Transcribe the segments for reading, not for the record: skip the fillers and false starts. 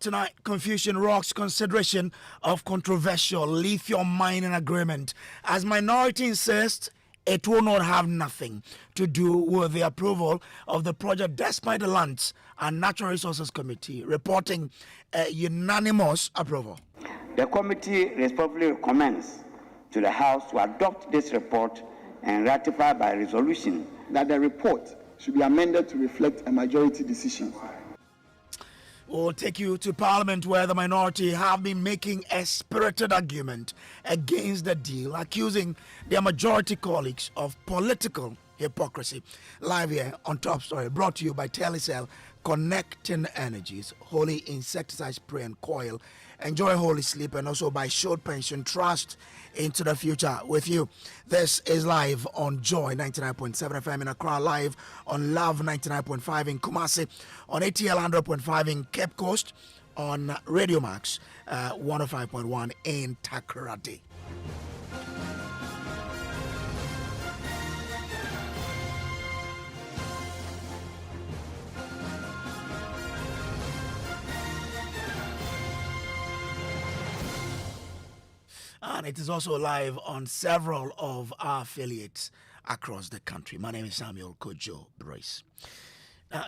Tonight, confusion rocks consideration of controversial lithium mining agreement as minority insists it will not have nothing to do with the approval of the project despite the Lands and Natural Resources Committee reporting a unanimous approval. The committee respectfully recommends to the House to adopt this report and ratify by resolution that the report should be amended to reflect a majority decision. We'll take you to Parliament where the minority have been making a spirited argument against the deal, accusing their majority colleagues of political hypocrisy. Live here on Top Story, brought to you by Telecel, connecting energies, Holy Insecticide Spray and Coil. Enjoy Holy Sleep, and also by Short Pension, Trust into the Future with you. This is live on Joy 99.7 FM in Accra, live on Love 99.5 in Kumasi, on ATL 100.5 in Cape Coast, on Radio Max 105.1 in Takoradi. And it is also live on several of our affiliates across the country. My name is Samuel Kojo Brace.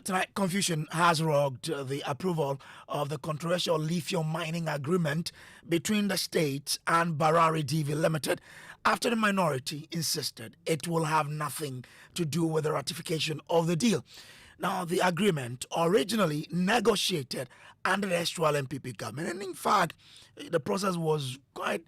Tonight, confusion has rocked the approval of the controversial lithium mining agreement between the state and Barari DV Limited after the minority insisted it will have nothing to do with the ratification of the deal. Now, the agreement originally negotiated under the actual MPP government, and in fact, the process was quite,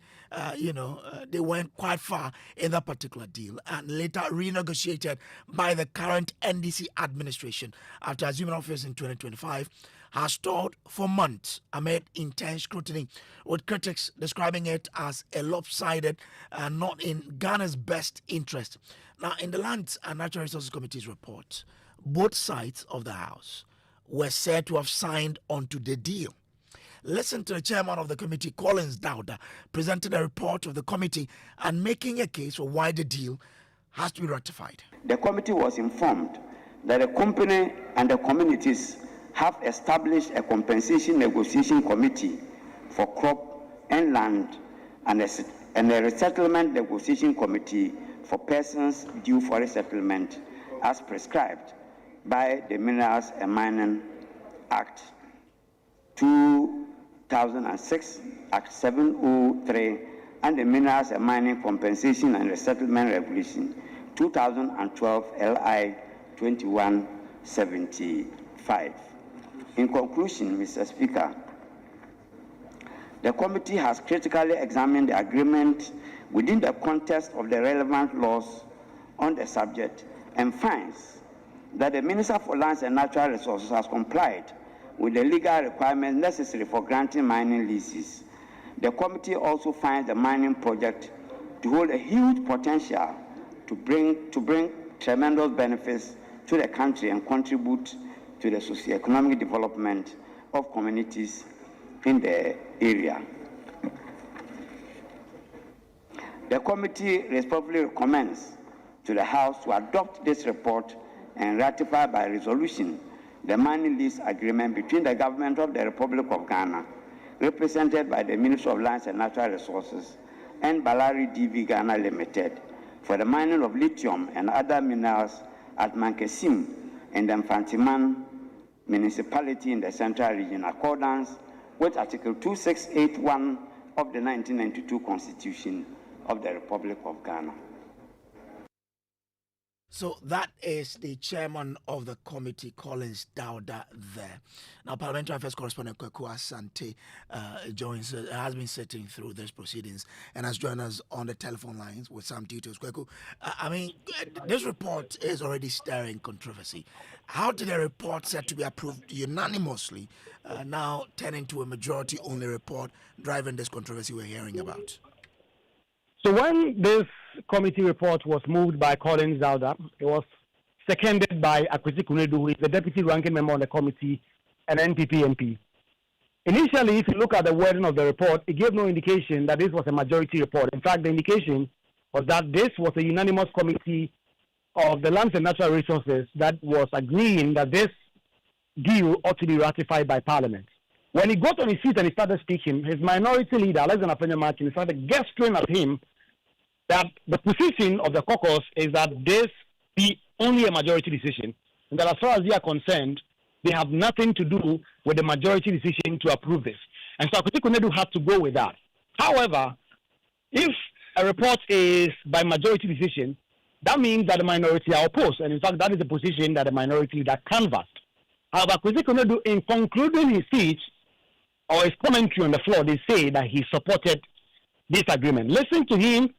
they went quite far in that particular deal, and later renegotiated by the current NDC administration after assuming office in 2025, has stalled for months amid intense scrutiny, with critics describing it as a lopsided and not in Ghana's best interest. Now, in the Lands and Natural Resources Committee's report, both sides of the House were said to have signed onto the deal. Listen to the chairman of the committee, Collins Dauda, presenting a report of the committee and making a case for why the deal has to be ratified. The committee was informed that the company and the communities have established a compensation negotiation committee for crop and land and a resettlement negotiation committee for persons due for resettlement as prescribed by the Minerals and Mining Act 2006, Act 703, and the Minerals and Mining Compensation and Resettlement Regulation 2012 LI 2175. In conclusion, Mr. Speaker, the committee has critically examined the agreement within the context of the relevant laws on the subject and finds that the Minister for Lands and Natural Resources has complied with the legal requirements necessary for granting mining leases. The committee also finds the mining project to hold a huge potential to bring tremendous benefits to the country and contribute to the socio-economic development of communities in the area. The committee respectfully recommends to the House to adopt this report and ratify by resolution the mining lease agreement between the government of the Republic of Ghana, represented by the Ministry of Lands and Natural Resources, and Barari DV Ghana Limited for the mining of lithium and other minerals at Mankesim in the Mfantiman municipality in the Central Region, in accordance with Article 2681 of the 1992 Constitution of the Republic of Ghana. So that is the chairman of the committee, Collins Dauda, there. Now, Parliamentary Affairs Correspondent Kweku Asante has been sitting through these proceedings and has joined us on the telephone lines with some details. Kweku, this report is already stirring controversy. How did a report said to be approved unanimously now turn into a majority-only report driving this controversy we're hearing about? So when this committee report was moved by Collins Dauda, it was seconded by Akwesi Kunedu, who is the deputy ranking member on the committee and NPP MP. Initially, if you look at the wording of the report, it gave no indication that this was a majority report. In fact, the indication was that this was a unanimous committee of the Lands and Natural Resources that was agreeing that this deal ought to be ratified by Parliament. When he got on his seat and he started speaking, his minority leader, Alexander Appiah, started gesturing at him that the position of the caucus is that this be only a majority decision, and that as far as they are concerned, they have nothing to do with the majority decision to approve this. And so Appiah Konedu had to go with that. However, if a report is by majority decision, that means that the minority are opposed. And in fact, that is the position that the minority leader canvassed. However, Appiah Konedu, in concluding his speech or his commentary on the floor, they say that he supported this agreement. Listen to him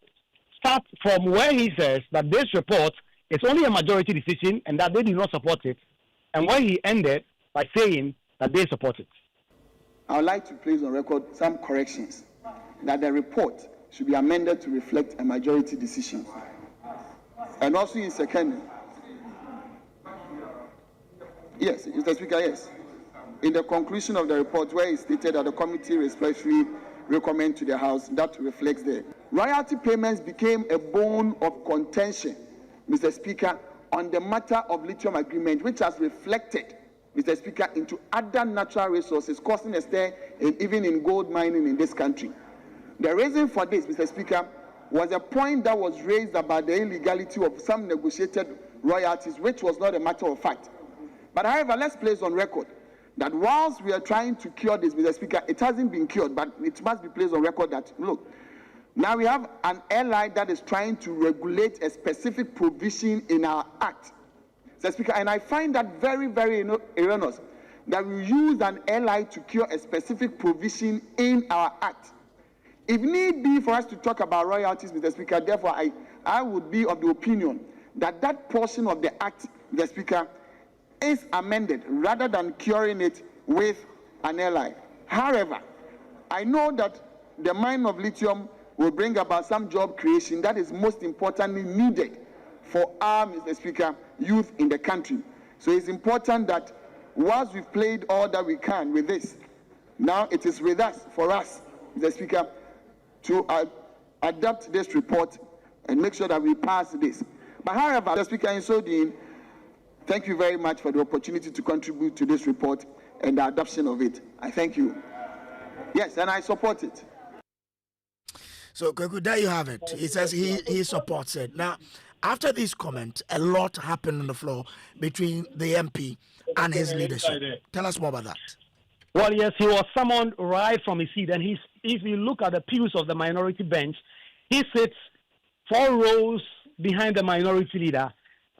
start from where he says that this report is only a majority decision and that they did not support it, and where he ended by saying that they support it. I would like to place on record some corrections, that the report should be amended to reflect a majority decision. And also in second, yes, Mr. Speaker, yes. In the conclusion of the report where it stated that the committee respectfully recommend to the House, that reflects the royalty payments became a bone of contention, Mr. Speaker, on the matter of lithium agreement, which has reflected, Mr. Speaker, into other natural resources, causing a stir even in gold mining in this country. The reason for this, Mr. Speaker, was a point that was raised about the illegality of some negotiated royalties, which was not a matter of fact. But however, let's place on record that whilst we are trying to cure this, Mr. Speaker, it hasn't been cured, but it must be placed on record that, look, now we have an airline that is trying to regulate a specific provision in our act, Mr. Speaker, and I find that very, very erroneous, that we use an airline to cure a specific provision in our act. If need be for us to talk about royalties, Mr. Speaker, therefore I would be of the opinion that that portion of the act, Mr. Speaker, is amended rather than curing it with an airline. However, I know that the mine of lithium will bring about some job creation that is most importantly needed for our, Mr. Speaker, youth in the country. So it's important that once we've played all that we can with this, now it is with us, for us, Mr. Speaker, to adopt this report and make sure that we pass this. But however, Mr. Speaker, in so doing, thank you very much for the opportunity to contribute to this report and the adoption of it. I thank you. Yes, and I support it. So, Kojo, there you have it. He says he supports it. Now, after this comment, a lot happened on the floor between the MP and his leadership. Tell us more about that. Well, yes, he was summoned right from his seat. And if you look at the pews of the minority bench, he sits 4 rows behind the minority leader.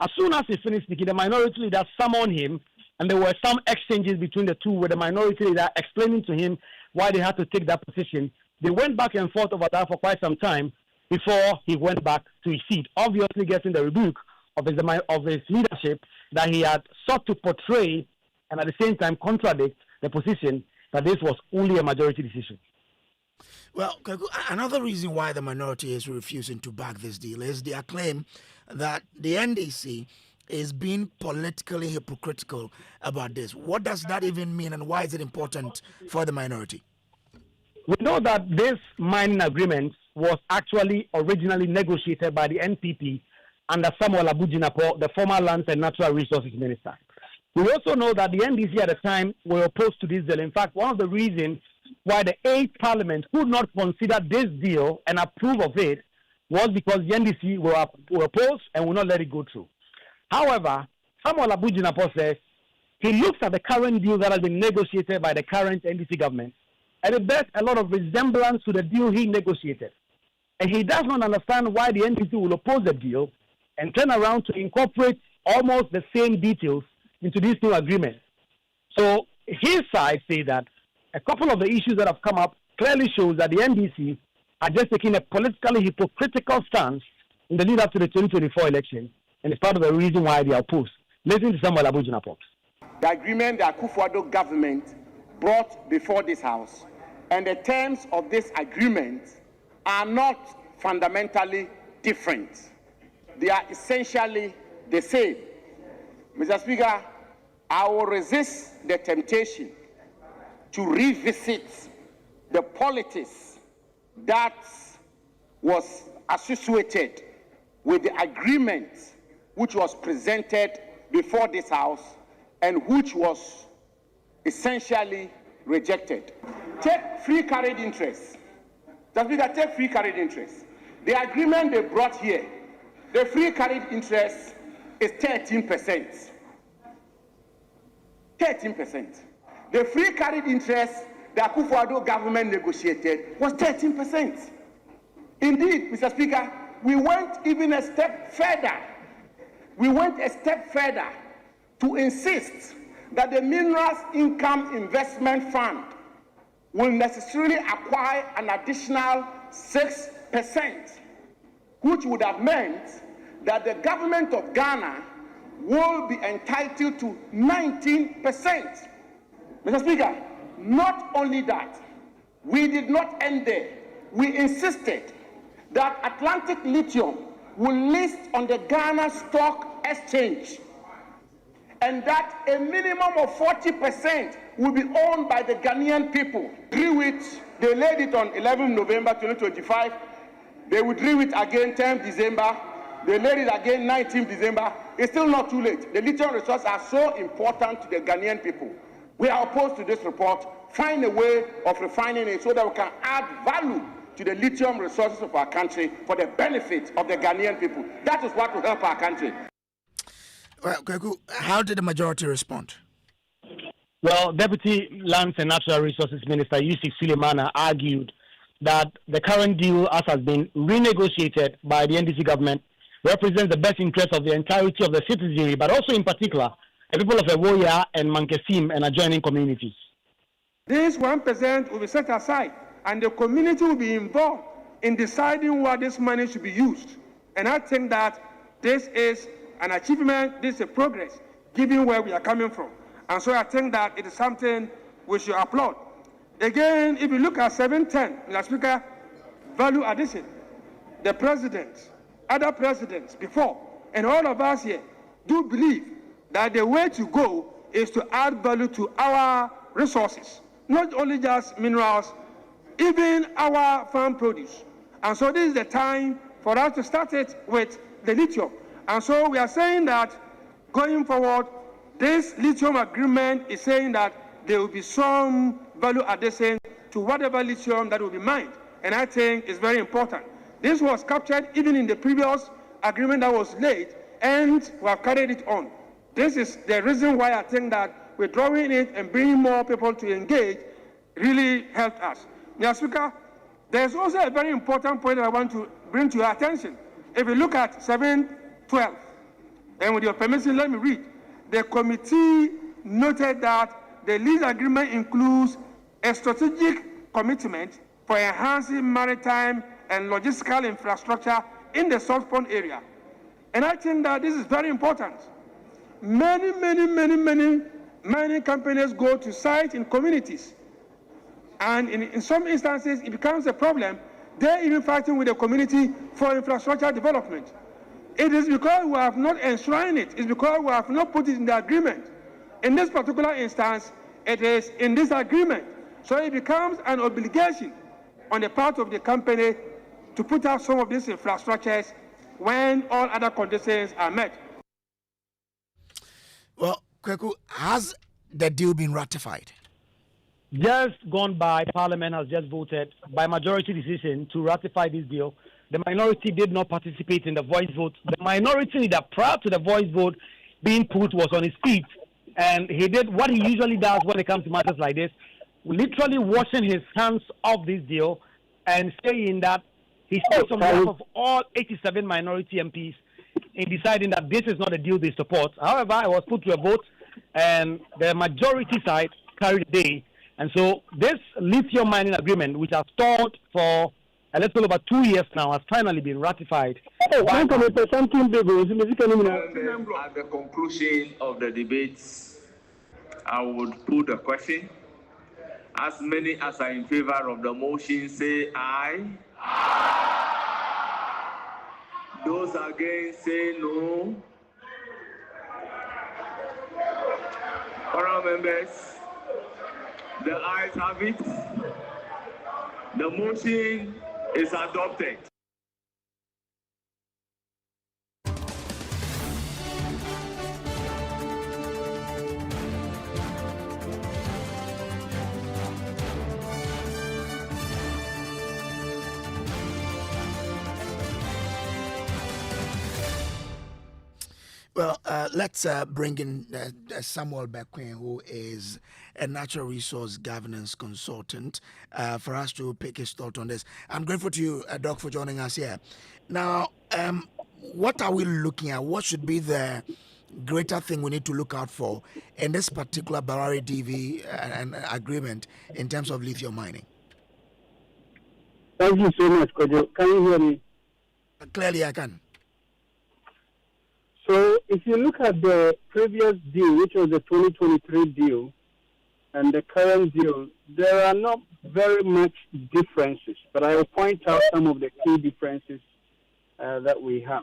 As soon as he finished speaking, the minority leader summoned him, and there were some exchanges between the two with the minority leader explaining to him why they had to take that position. They went back and forth over that for quite some time before he went back to his seat, obviously getting the rebuke of his leadership that he had sought to portray and at the same time contradict the position that this was only a majority decision. Well, another reason why the minority is refusing to back this deal is their claim that the NDC is being politically hypocritical about this. What does that even mean, and why is it important for the minority? We know that this mining agreement was actually originally negotiated by the NPP under Samuel Abujinapo, the former Lands and Natural Resources Minister. We also know that the NDC at the time were opposed to this deal. In fact, one of the reasons why the 8th Parliament could not consider this deal and approve of it was because the NDC were opposed and would not let it go through. However, Samuel Abujinapo says he looks at the current deal that has been negotiated by the current NDC government, and it bears a lot of resemblance to the deal he negotiated. And he does not understand why the NDC will oppose the deal and turn around to incorporate almost the same details into this new agreement. So his side say that a couple of the issues that have come up clearly shows that the NDC are just taking a politically hypocritical stance in the lead up to the 2024 election, and it's part of the reason why they are opposed. Listen to Samuel Abujinapo. The agreement the Akufo-Addo government brought before this House and the terms of this agreement are not fundamentally different. They are essentially the same. Mr. Speaker, I will resist the temptation to revisit the politics that was associated with the agreement which was presented before this House and which was essentially rejected. Take free carried interest. Mr. Speaker, take free carried interest. The agreement they brought here, the free carried interest is 13%. 13%. The free carried interest the Akufo-Addo government negotiated was 13%. Indeed, Mr. Speaker, we went even a step further. We went a step further to insist that the Minerals Income Investment Fund will necessarily acquire an additional 6%, which would have meant that the government of Ghana will be entitled to 19%. Mr. Speaker, not only that, we did not end there. We insisted that Atlantic Lithium will list on the Ghana Stock Exchange and that a minimum of 40% will be owned by the Ghanaian people. Through which they laid it on 11 November 2025. They withdrew it again 10 December. They laid it again 19 December. It's still not too late. The lithium resources are so important to the Ghanaian people. We are opposed to this report. Find a way of refining it so that we can add value to the lithium resources of our country for the benefit of the Ghanaian people. That is what will help our country. Well, Kweku, how did the majority respond? Well, Deputy Lands and Natural Resources Minister Yusuf Sulemana argued that the current deal, as has been renegotiated by the NDC government, represents the best interest of the entirety of the citizenry, but also in particular, the people of Ewoya and Mankesim and adjoining communities. This 1% will be set aside, and the community will be involved in deciding what this money should be used. And I think that this is an achievement, this is a progress, given where we are coming from. And so I think that it is something we should applaud. Again, if you look at 710, Mr. Speaker, value addition, the president, other presidents before, and all of us here do believe that the way to go is to add value to our resources, not only just minerals, even our farm produce. And so this is the time for us to start it with the lithium. And so we are saying that going forward, this lithium agreement is saying that there will be some value addition to whatever lithium that will be mined. And I think it's very important. This was captured even in the previous agreement that was laid, and we have carried it on. This is the reason why I think that withdrawing it and bringing more people to engage really helped us. Mr. Speaker, there's also a very important point that I want to bring to your attention. If you look at 712, and with your permission, let me read. The committee noted that the lease agreement includes a strategic commitment for enhancing maritime and logistical infrastructure in the South Pond area. And I think that this is very important. Many mining companies go to sites in communities. And in some instances, it becomes a problem. They're even fighting with the community for infrastructure development. It is because we have not enshrined it. It's because we have not put it in the agreement. In this particular instance, it is in this agreement. So it becomes an obligation on the part of the company to put out some of these infrastructures when all other conditions are met. Well, Kweku, has the deal been ratified? Just gone by, Parliament has just voted by majority decision to ratify this deal. The minority did not participate in the voice vote. The minority leader, prior to the voice vote being put, was on his feet, and he did what he usually does when it comes to matters like this, literally washing his hands off this deal and saying that he speaks on behalf of all 87 minority MPs in deciding that this is not a deal they support. However, it was put to a vote, and the majority side carried the day. And so this lithium mining agreement, which has stalled for a little over 2 years now, has finally been ratified. At the conclusion of the debates, I would put a question. As many as are in favor of the motion, say aye. Those against, say no. Honourable members, the ayes have it. The motion is adopted. Well, let's bring in Samuel Bequin, who is a natural resource governance consultant, for us to pick his thought on this. I'm grateful to you, Doc, for joining us here. Now, what are we looking at? What should be the greater thing we need to look out for in this particular Barari DV and agreement in terms of lithium mining? Thank you so much, Kojo. Can you hear me? Clearly, I can. So if you look at the previous deal, which was the 2023 deal, and the current deal, there are not very much differences, but I will point out some of the key differences that we have.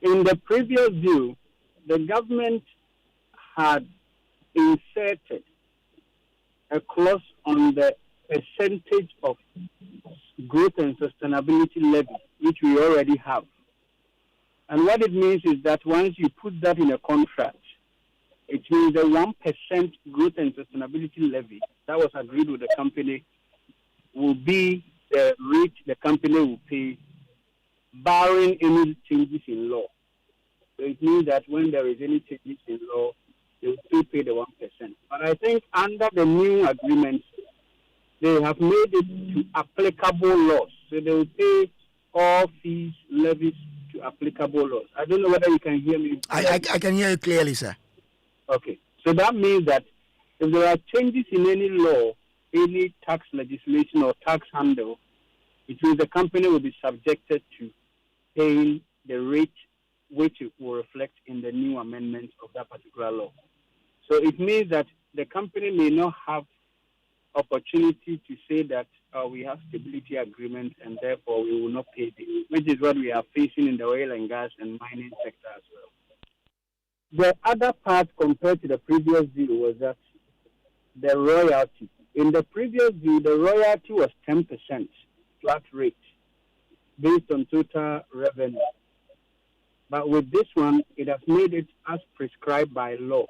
In the previous deal, the government had inserted a clause on the percentage of growth and sustainability levy, which we already have. And what it means is that once you put that in a contract, it means the 1% growth and sustainability levy that was agreed with the company will be the rate the company will pay, barring any changes in law. So it means that when there is any changes in law, they will still pay the 1%. But I think under the new agreement, they have made it to applicable laws. So they will pay all fees, levies to applicable laws. I don't know whether you can hear me. I can hear you clearly, sir. Okay. So that means that if there are changes in any law, any tax legislation or tax handle, it means the company will be subjected to paying the rate which it will reflect in the new amendments of that particular law. So it means that the company may not have opportunity to say that we have stability agreement and therefore we will not pay this, which is what we are facing in the oil and gas and mining sector as well. The other part compared to the previous deal was that the royalty. In the previous deal, the royalty was 10% flat rate based on total revenue. But with this one, it has made it as prescribed by law.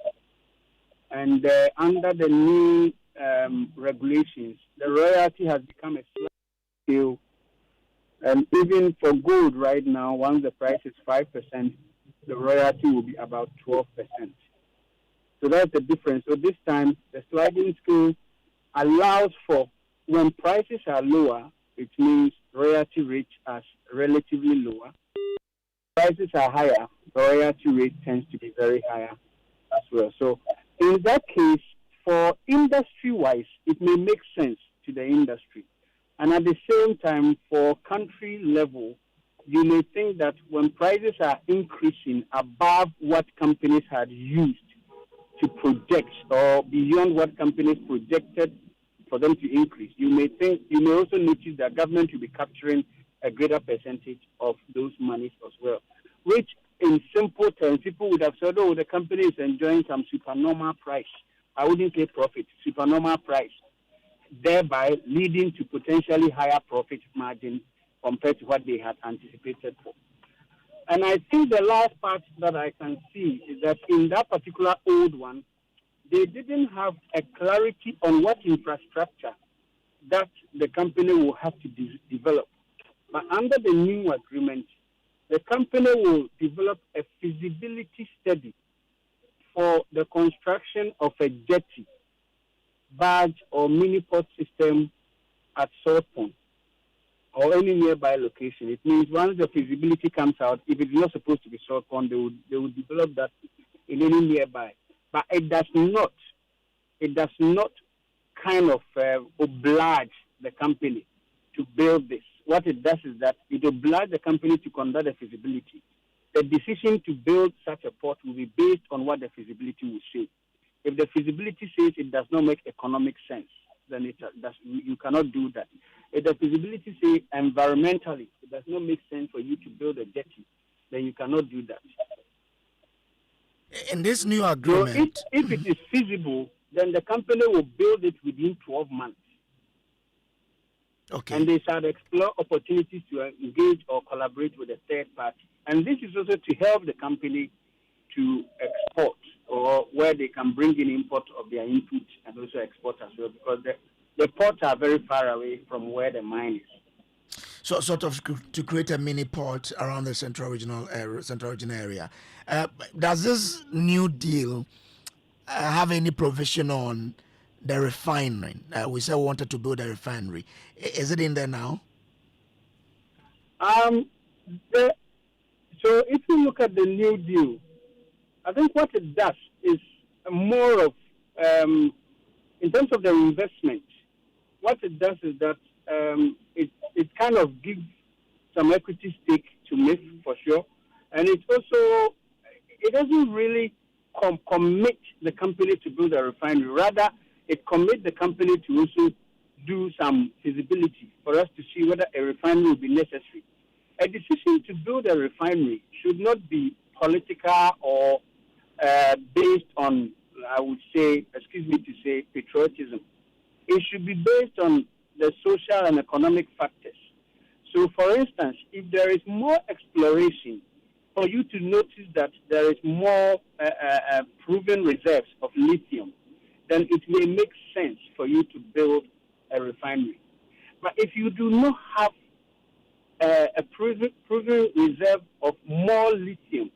And under the new regulations, the royalty has become a slight deal. And even for gold right now, once the price is 5%, the royalty will be about 12%. So that's the difference. So this time, the sliding scale allows for, when prices are lower, it means royalty rates are relatively lower. Prices are higher, the royalty rate tends to be very higher as well. So in that case, for industry-wise, it may make sense to the industry. And at the same time, for country level, you may think that when prices are increasing above what companies had used to project or beyond what companies projected for them to increase, you may also notice that government will be capturing a greater percentage of those monies as well, which in simple terms, people would have said, oh, the company is enjoying some supernormal price. I wouldn't say profit, supernormal price, thereby leading to potentially higher profit margin compared to what they had anticipated for. And I think the last part that I can see is that in that particular old one, they didn't have a clarity on what infrastructure that the company will have to develop. But under the new agreement, the company will develop a feasibility study for the construction of a jetty, barge, or mini port system at Salt Pond or any nearby location. It means once the feasibility comes out, if it's not supposed to be Salt Pond, they will develop that in any nearby. But it does not kind of oblige the company to build this. What it does is that it obliges the company to conduct a feasibility. The decision to build such a port will be based on what the feasibility will say. If the feasibility says it does not make economic sense, then you cannot do that. If the feasibility says environmentally it does not make sense for you to build a jetty, then you cannot do that. In this new agreement, so if it is feasible, then the company will build it within 12 months. Okay. And they shall explore opportunities to engage or collaborate with a third party. And this is also to help the company to export, or where they can bring in import of their input and also export as well, because the ports are very far away from where the mine is. So sort of to create a mini port around the central regional area. Does this new deal have any provision on the refinery? We said we wanted to build a refinery. Is it in there now? So if you look at the new deal, I think what it does is more of, in terms of the investment, what it does is that it kind of gives some equity stake to MIF for sure, and it doesn't really commit the company to build a refinery. Rather, it commits the company to also do some feasibility for us to see whether a refinery will be necessary. A decision to build a refinery should not be political or based on, I would say, patriotism. It should be based on the social and economic factors. So, for instance, if there is more exploration, for you to notice that there is more proven reserves of lithium, then it may make sense for you to build a refinery. But if you do not have a proven reserve of more lithium,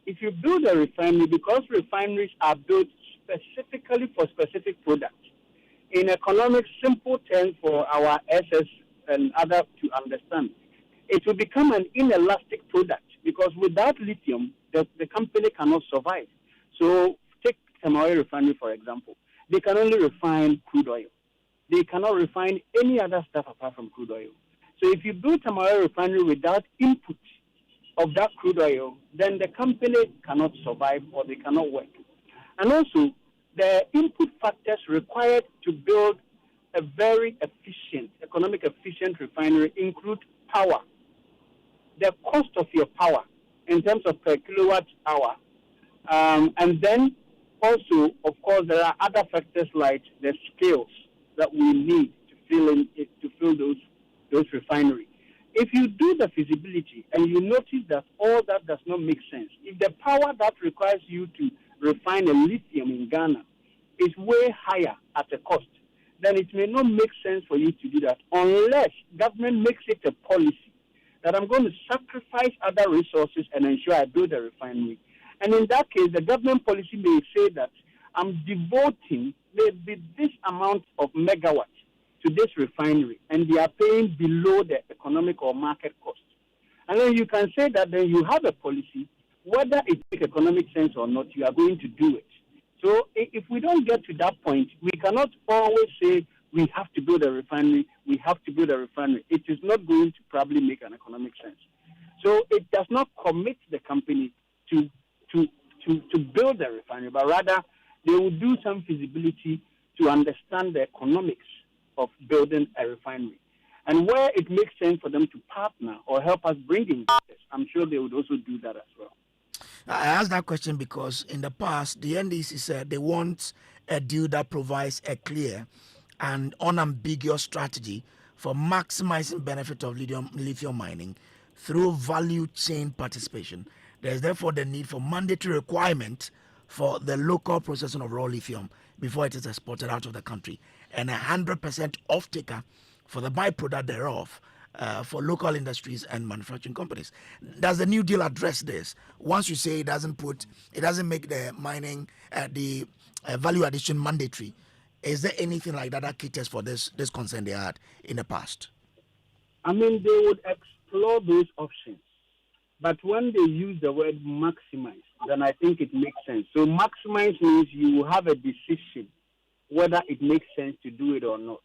if you build a refinery, because refineries are built specifically for specific products, in economic simple terms for our SS and other to understand, it will become an inelastic product, because without lithium, the company cannot survive. So take Tamawa Refinery, for example. They can only refine crude oil. They cannot refine any other stuff apart from crude oil. So if you build Tamawa Refinery without input of that crude oil, then the company cannot survive or they cannot work. And also, the input factors required to build a very efficient, economic efficient refinery include power, the cost of your power in terms of per kilowatt hour, and then also, of course, there are other factors like the skills that we need to fill those refineries. If you do the feasibility and you notice that all that does not make sense, if the power that requires you to refine a lithium in Ghana is way higher at a cost, then it may not make sense for you to do that unless government makes it a policy that I'm going to sacrifice other resources and ensure I build a refinery. And in that case, the government policy may say that I'm devoting maybe this amount of megawatts to this refinery, and they are paying below the economic or market cost. And then you can say that then you have a policy, whether it makes economic sense or not, you are going to do it. So if we don't get to that point, we cannot always say we have to build a refinery, we have to build a refinery. It is not going to probably make an economic sense. So it does not commit the company to build a refinery, but rather they will do some feasibility to understand the economics of building a refinery. And where it makes sense for them to partner or help us bring in business, I'm sure they would also do that as well. I asked that question because in the past, the NDC said they want a deal that provides a clear and unambiguous strategy for maximizing benefit of lithium mining through value chain participation. There's therefore the need for mandatory requirement for the local processing of raw lithium before it is exported out of the country, and 100% off-taker for the byproduct thereof for local industries and manufacturing companies. Does the New Deal address this? Once you say it doesn't make the mining, the value addition mandatory, is there anything like that caters for this concern they had in the past? I mean, they would explore those options. But when they use the word maximize, then I think it makes sense. So maximize means you have a decision whether it makes sense to do it or not.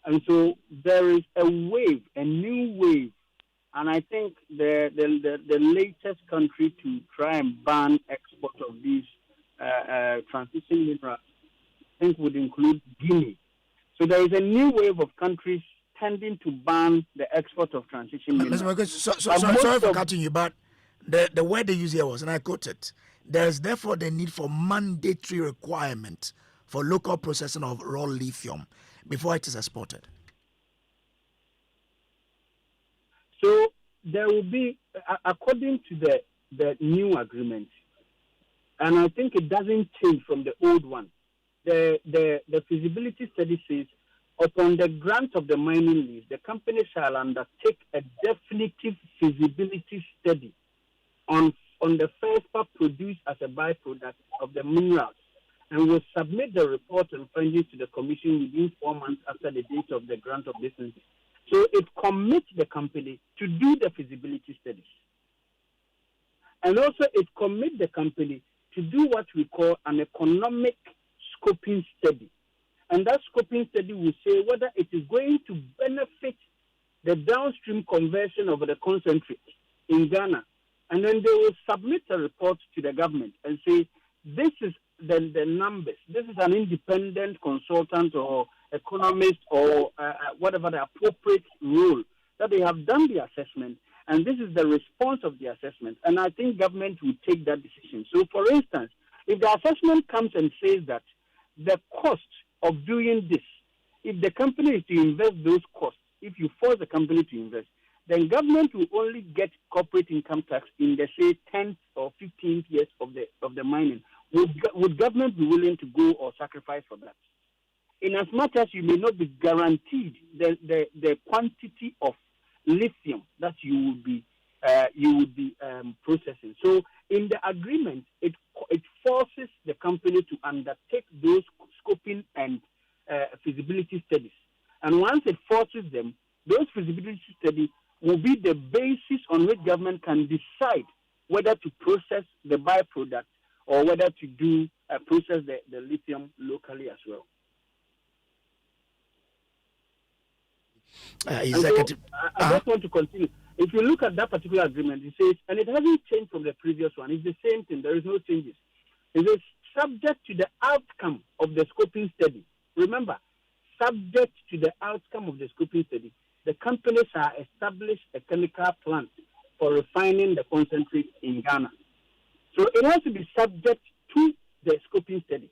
And so there is a new wave, and I think the latest country to try and ban export of these transition minerals, I think, would include Guinea. So there is a new wave of countries tending to ban the export of transition minerals. Sorry for cutting you, but the word they use here was, and I quote it, there is therefore the need for mandatory requirement for local processing of raw lithium before it is exported. So there will be, according to the new agreement, and I think it doesn't change from the old one, the feasibility study says upon the grant of the mining lease, the company shall undertake a definitive feasibility study on the first part produced as a byproduct of the minerals, and will submit the report and findings to the commission within 4 months after the date of the grant of this lease. So it commits the company to do the feasibility studies. And also it commits the company to do what we call an economic scoping study. And that scoping study will say whether it is going to benefit the downstream conversion of the concentrate in Ghana. And then they will submit a report to the government and say, this is the numbers. This is an independent consultant or economist or whatever the appropriate role that they have done the assessment. And this is the response of the assessment. And I think government will take that decision. So, for instance, if the assessment comes and says that the cost of doing this, if the company is to invest those costs, if you force the company to invest, then government will only get corporate income tax in the, say, 10th or 15th years of the mining. Would government be willing to go or sacrifice for that? In as much as you may not be guaranteed the quantity of lithium that you would be processing. So in the agreement, it forces the company to undertake those scoping and feasibility studies. And once it forces them, those feasibility studies will be the basis on which government can decide whether to process the byproduct or whether to do process the lithium locally as well. Executive. I just want to continue. If you look at that particular agreement, it says, and it hasn't changed from the previous one. It's the same thing. There is no changes. It is subject to the outcome of the scoping study. Remember, subject to the outcome of the scoping study, the companies are established a chemical plant for refining the concentrate in Ghana. So it has to be subject to the scoping study.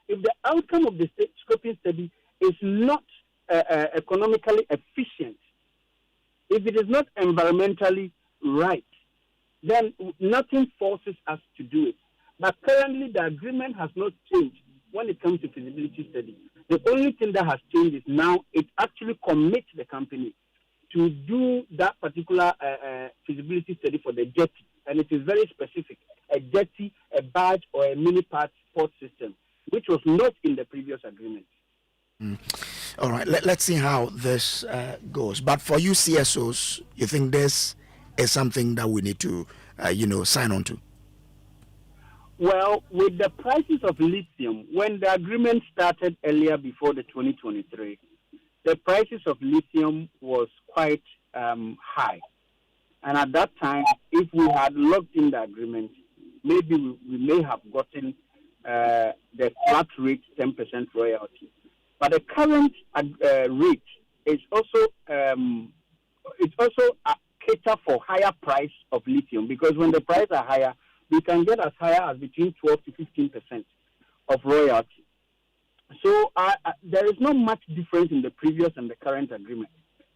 If the outcome of the scoping study is not economically efficient, if it is not environmentally right, then nothing forces us to do it. But currently, the agreement has not changed when it comes to feasibility study. The only thing that has changed is now it actually commits the company to do that particular feasibility study for the jetty. And it is very specific, a jetty, a barge, or a mini-port system, which was not in the previous agreement. All right, let's see how this goes. But for you CSOs, you think this is something that we need to, sign on to? Well, with the prices of lithium, when the agreement started earlier before the 2023, the prices of lithium was quite high. And at that time, if we had locked in the agreement, maybe we may have gotten the flat rate 10% royalty. But the current rate is also cater for higher price of lithium, because when the prices are higher, we can get as high as between 12 to 15% of royalty. So there is not much difference in the previous and the current agreement.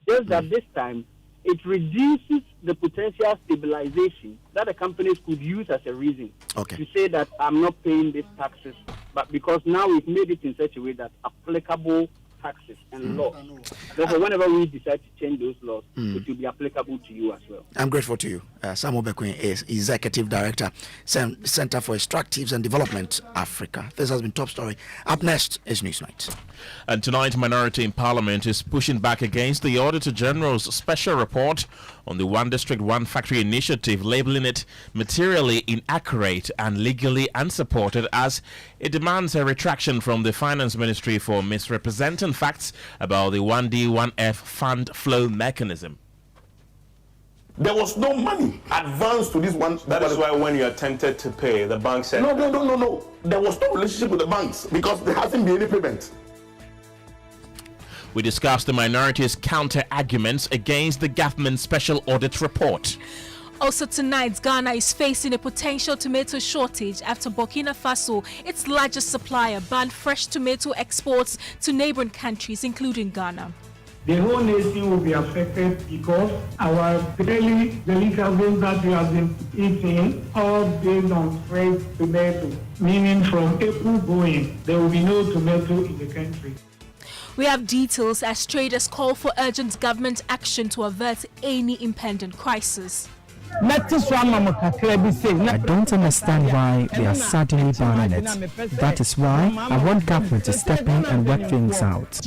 Just that this time, it reduces the potential stabilization that the companies could use as a reason to say that I'm not paying these taxes, but because now we've made it in such a way that applicable taxes and laws. Therefore, whenever we decide to change those laws, it will be applicable to you as well. I'm grateful to you. Samuel Bekwin is Executive Director, Center for Extractives and Development, Africa. This has been Top Story. Up next is Newsnight. And tonight, minority in Parliament is pushing back against the Auditor General's special report on the One District, One Factory initiative, labeling it materially inaccurate and legally unsupported, as it demands a retraction from the Finance Ministry for misrepresenting facts about the 1D, 1F fund flow mechanism. There was no money advanced to this one. That is why when you attempted to pay, the bank said... No. There was no relationship with the banks because there hasn't been any payment. We discussed the minority's counter-arguments against the government's special audit report. Also tonight, Ghana is facing a potential tomato shortage after Burkina Faso, its largest supplier, banned fresh tomato exports to neighboring countries, including Ghana. The whole nation will be affected because our daily delicacies that we have been eating all based on fresh tomato, meaning from April going, there will be no tomato in the country. We have details as traders call for urgent government action to avert any impending crisis. I don't understand why they are suddenly banning it. That is why I want government to step in and work things out.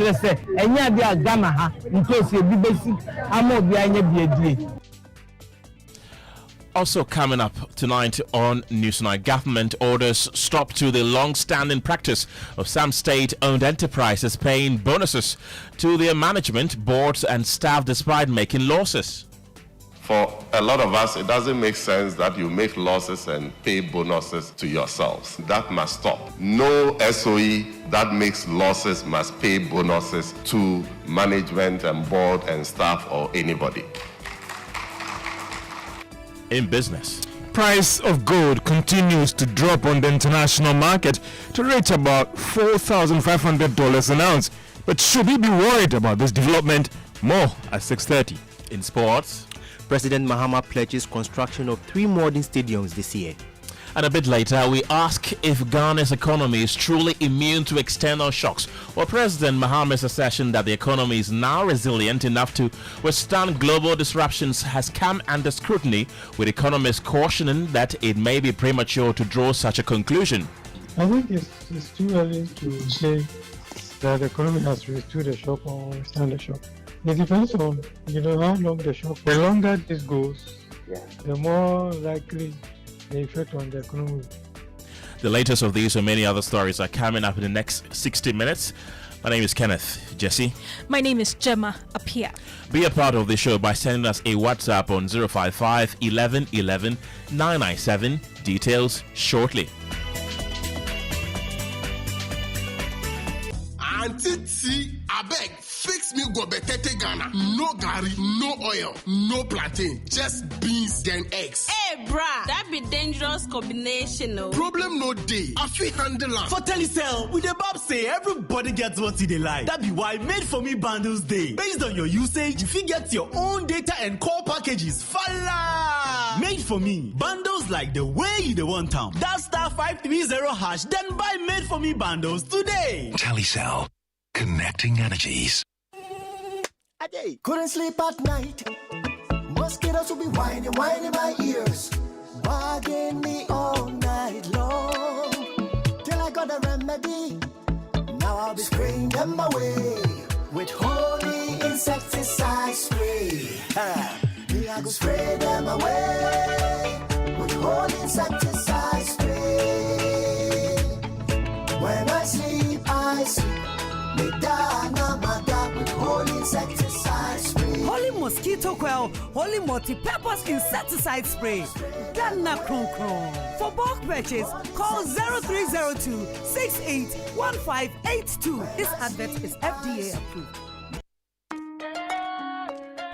Also coming up tonight on Newsnight, government orders stop to the long-standing practice of some state-owned enterprises paying bonuses to their management, boards and staff despite making losses. For a lot of us, it doesn't make sense that you make losses and pay bonuses to yourselves. That must stop. No SOE that makes losses must pay bonuses to management and board and staff or anybody. In business, price of gold continues to drop on the international market to reach about $4,500 an ounce. But should we be worried about this development? More at 6:30. In sports, President Mahama pledges construction of 3 modern stadiums this year. And a bit later, we ask if Ghana's economy is truly immune to external shocks, or President Mahama's assertion that the economy is now resilient enough to withstand global disruptions has come under scrutiny, with economists cautioning that it may be premature to draw such a conclusion. I think it's too early to say that the economy has withstood the shock or withstand the shock. It depends on, how long the shock. The longer this goes, the more likely the effect on the economy. The latest of these and many other stories are coming up in the next 60 minutes. My name is Kenneth. Gyasi. My name is Gemma. Appiah. Be a part of the show by sending us a WhatsApp on 055 11 11 997. Details shortly. Auntie T, I beg, fix me go betete Ghana. No gari, no oil, no plantain, just beans then eggs. Hey, brah, that be dangerous combination, no? Problem no day. I feel handle am. For Telecel, with the Bob say everybody gets what they like. That be why Made For Me bundles day. Based on your usage, you fit get your own data and call packages. Fala! Made For Me bundles like the way you the want town. That *530# then buy Made For Me bundles today. Telecel, connecting energies. Couldn't sleep at night. Mosquitoes will be whining my ears, bugging me all night long. Till I got a remedy. Now I'll be spraying them away with holy insecticide spray. Me I go spray them away with holy insecticide spray. When I sleep, me dana mada with holy insecticide spray. Holy mosquito coil, holy multi-purpose insecticide spray. Ghana Kron Kron. For bulk purchase, call 0302 681582. This advert is FDA approved.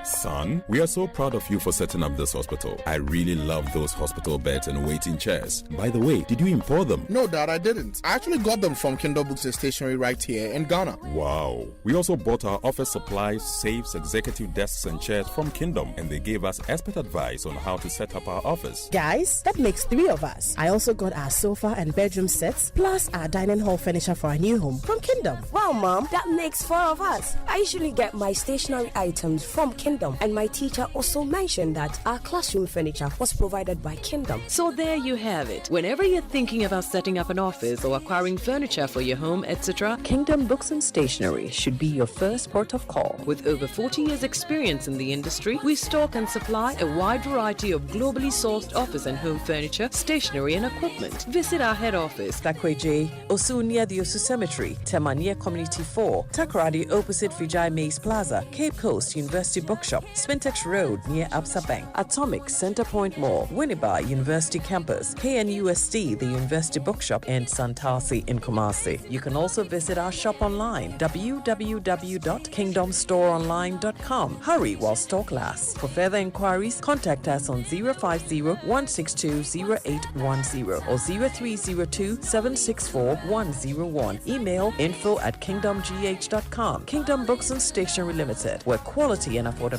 Son, we are so proud of you for setting up this hospital. I really love those hospital beds and waiting chairs. By the way, did you import them? No, Dad, I didn't. I actually got them from Kingdom Books and Stationery right here in Ghana. Wow. We also bought our office supplies, safes, executive desks and chairs from Kingdom, and they gave us expert advice on how to set up our office. Guys, that makes 3 of us. I also got our sofa and bedroom sets, plus our dining hall furniture for our new home from Kingdom. Wow, Mom, that makes 4 of us. I usually get my stationery items from Kingdom, and my teacher also mentioned that our classroom furniture was provided by Kingdom. So there you have it. Whenever you're thinking about setting up an office or acquiring furniture for your home, etc., Kingdom Books and Stationery should be your first port of call. With over 40 years experience in the industry, we stock and supply a wide variety of globally sourced office and home furniture, stationery and equipment. Visit our head office, Takweje, Osu near the Osu Cemetery, Temania Community 4, Takoradi opposite Vijay Mays Plaza, Cape Coast University Bookshop, Spintex Road near Absa Bank, Atomic Centerpoint Mall, Winneba University Campus, KNUST, the University Bookshop, and Santasi in Kumasi. You can also visit our shop online, www.kingdomstoreonline.com. Hurry while stock lasts. For further inquiries, contact us on 050-162-0810 or 0302-764-101. Email info@kingdomgh.com. Kingdom Books and Stationery Limited, where quality and affordability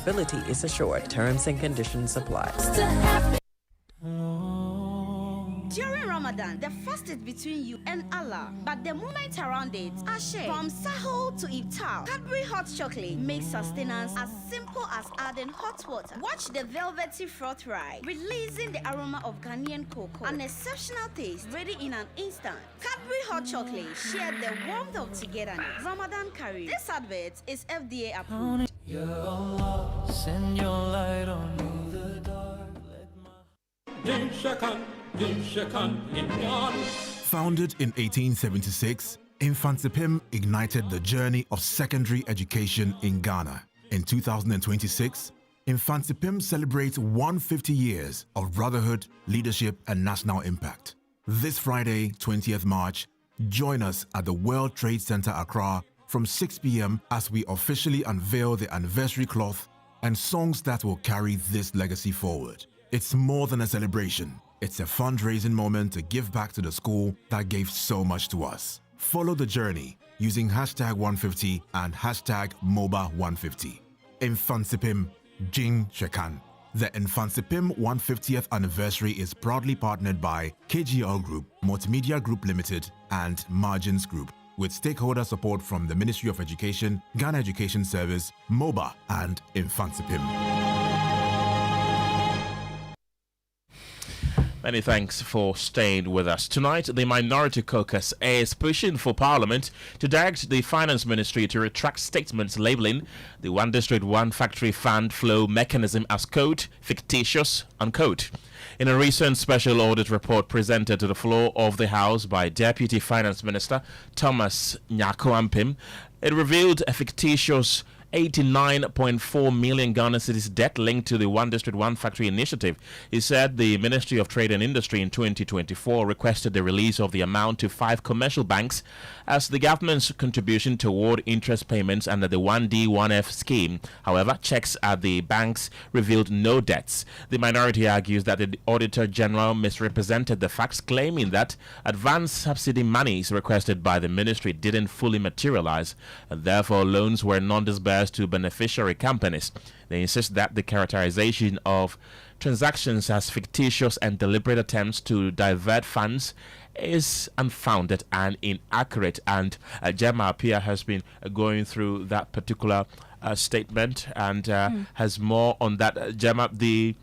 is assured. Terms and conditions apply. During Ramadan, Ramadan, the fast is between you and Allah, but the moment around it are shared. From Sahur to Iftar, Cadbury hot chocolate makes sustenance as simple as adding hot water. Watch the velvety froth ride, releasing the aroma of Ghanaian cocoa, an exceptional taste, ready in an instant. Cadbury hot chocolate, share the warmth of togetherness. Ramadan Curry. This advert is FDA approved. Ya Allah, send your light on me the dark. Founded in 1876, Infansipim ignited the journey of secondary education in Ghana. In 2026, Infansipim celebrates 150 years of brotherhood, leadership, and national impact. This Friday, 20th March, join us at the World Trade Center Accra from 6 p.m. as we officially unveil the anniversary cloth and songs that will carry this legacy forward. It's more than a celebration. It's a fundraising moment to give back to the school that gave so much to us. Follow the journey using hashtag 150 and hashtag MOBA150. Infansipim Jin Shekan. The Infansipim 150th anniversary is proudly partnered by KGL Group, Multimedia Group Limited, and Margins Group, with stakeholder support from the Ministry of Education, Ghana Education Service, MOBA, and Infansipim. Many thanks for staying with us. Tonight, the Minority Caucus is pushing for Parliament to direct the Finance Ministry to retract statements labelling the One District, One Factory fund flow mechanism as, quote, fictitious, unquote. In a recent special audit report presented to the floor of the House by Deputy Finance Minister Thomas Nyako-Ampim, it revealed a fictitious 89.4 million Ghana cedis debt linked to the One District, One Factory initiative. He said the Ministry of Trade and Industry in 2024 requested the release of the amount to 5 commercial banks as the government's contribution toward interest payments under the 1D, 1F scheme. However, checks at the banks revealed no debts. The minority argues that the Auditor General misrepresented the facts, claiming that advance subsidy monies requested by the ministry didn't fully materialize, and therefore loans were non-disbursed to beneficiary companies. They insist that the characterization of transactions as fictitious and deliberate attempts to divert funds is unfounded and inaccurate. And Gemma Appiah has been going through that particular statement and has more on that. Gemma, the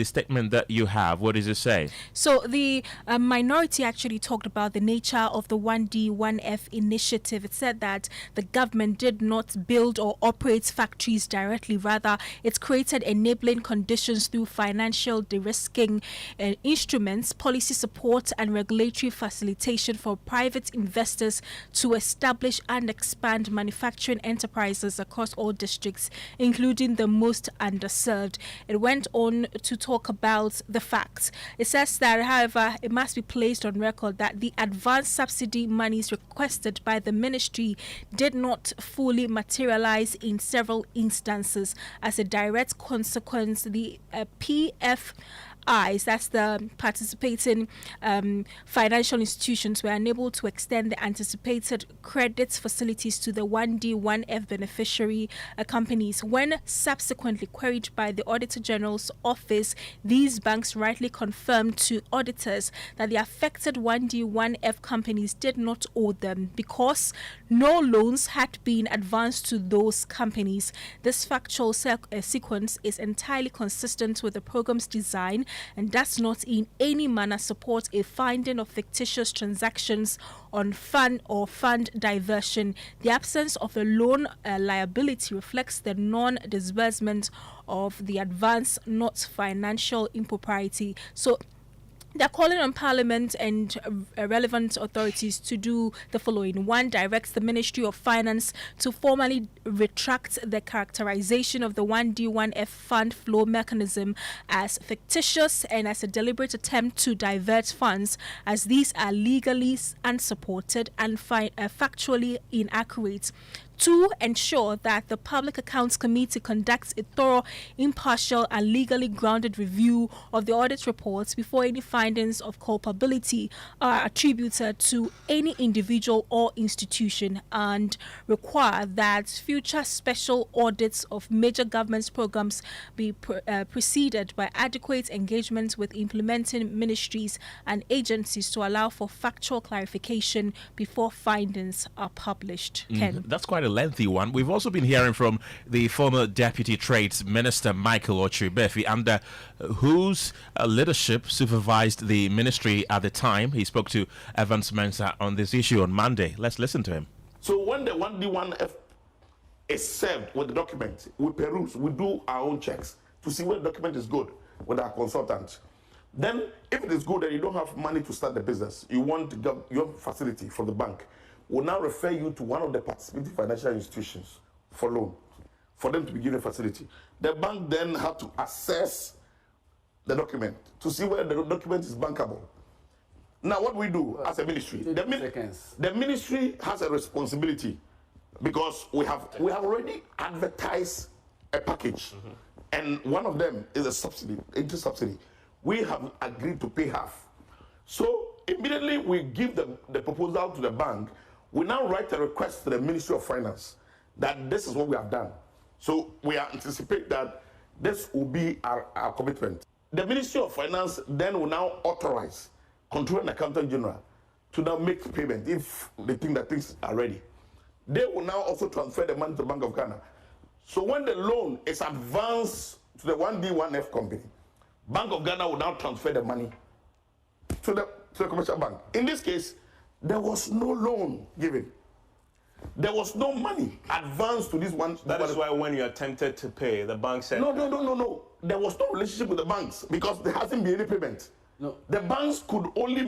statement that you have, what does it say? So the minority actually talked about the nature of the 1D, 1F initiative. It said that the government did not build or operate factories directly. Rather, it's created enabling conditions through financial de-risking instruments, policy support, and regulatory facilitation for private investors to establish and expand manufacturing enterprises across all districts, including the most underserved. It went on to talk about the facts. It says that, however, it must be placed on record that the advance subsidy monies requested by the ministry did not fully materialize in several instances. As a direct consequence, the PFIs, that's the participating financial institutions, were unable to extend the anticipated credit facilities to the 1D, 1F beneficiary companies. When subsequently queried by the Auditor General's office, these banks rightly confirmed to auditors that the affected 1D, 1F companies did not owe them because no loans had been advanced to those companies. This factual sequence is entirely consistent with the program's design and does not in any manner support a finding of fictitious transactions on fund or fund diversion. The absence of a loan liability reflects the non-disbursement of the advance, not financial impropriety. So they're calling on Parliament and relevant authorities to do the following. 1, directs the Ministry of Finance to formally retract the characterization of the 1D, 1F fund flow mechanism as fictitious and as a deliberate attempt to divert funds, as these are legally unsupported and factually inaccurate. to ensure that the Public Accounts Committee conducts a thorough, impartial, and legally grounded review of the audit reports before any findings of culpability are attributed to any individual or institution, and require that future special audits of major government programs be preceded by adequate engagement with implementing ministries and agencies to allow for factual clarification before findings are published. Ken. That's quite a lengthy one. We've also been hearing from the former Deputy Trades Minister Michael Ochibefi, under whose leadership supervised the ministry at the time. He spoke to Evans Mensah on this issue on Monday. Let's listen to him. So when the 1D1F is served with the document, we peruse, we do our own checks to see whether the document is good with our consultant. Then, if it is good and you don't have money to start the business, you want your facility from the bank, we'll now refer you to one of the participating financial institutions for loan, for them to be given a facility. The bank then have to assess the document to see whether the document is bankable. Now, what we do as a ministry, the ministry has a responsibility, because we have already advertised a package, and one of them is a subsidy, interest subsidy. We have agreed to pay half. So immediately we give the proposal to the bank. We now write a request to the Ministry of Finance that this is what we have done. So we anticipate that this will be our commitment. The Ministry of Finance then will now authorize Controller and Accountant General to now make payment if they think that things are ready. They will now also transfer the money to the Bank of Ghana. So when the loan is advanced to the 1D1F company, Bank of Ghana will now transfer the money to the commercial bank. In this case, there was no loan given. There was no money advanced to this one. That is why when you attempted to pay, the bank said... No. There was no relationship with the banks because there hasn't been any payment. No. The banks could only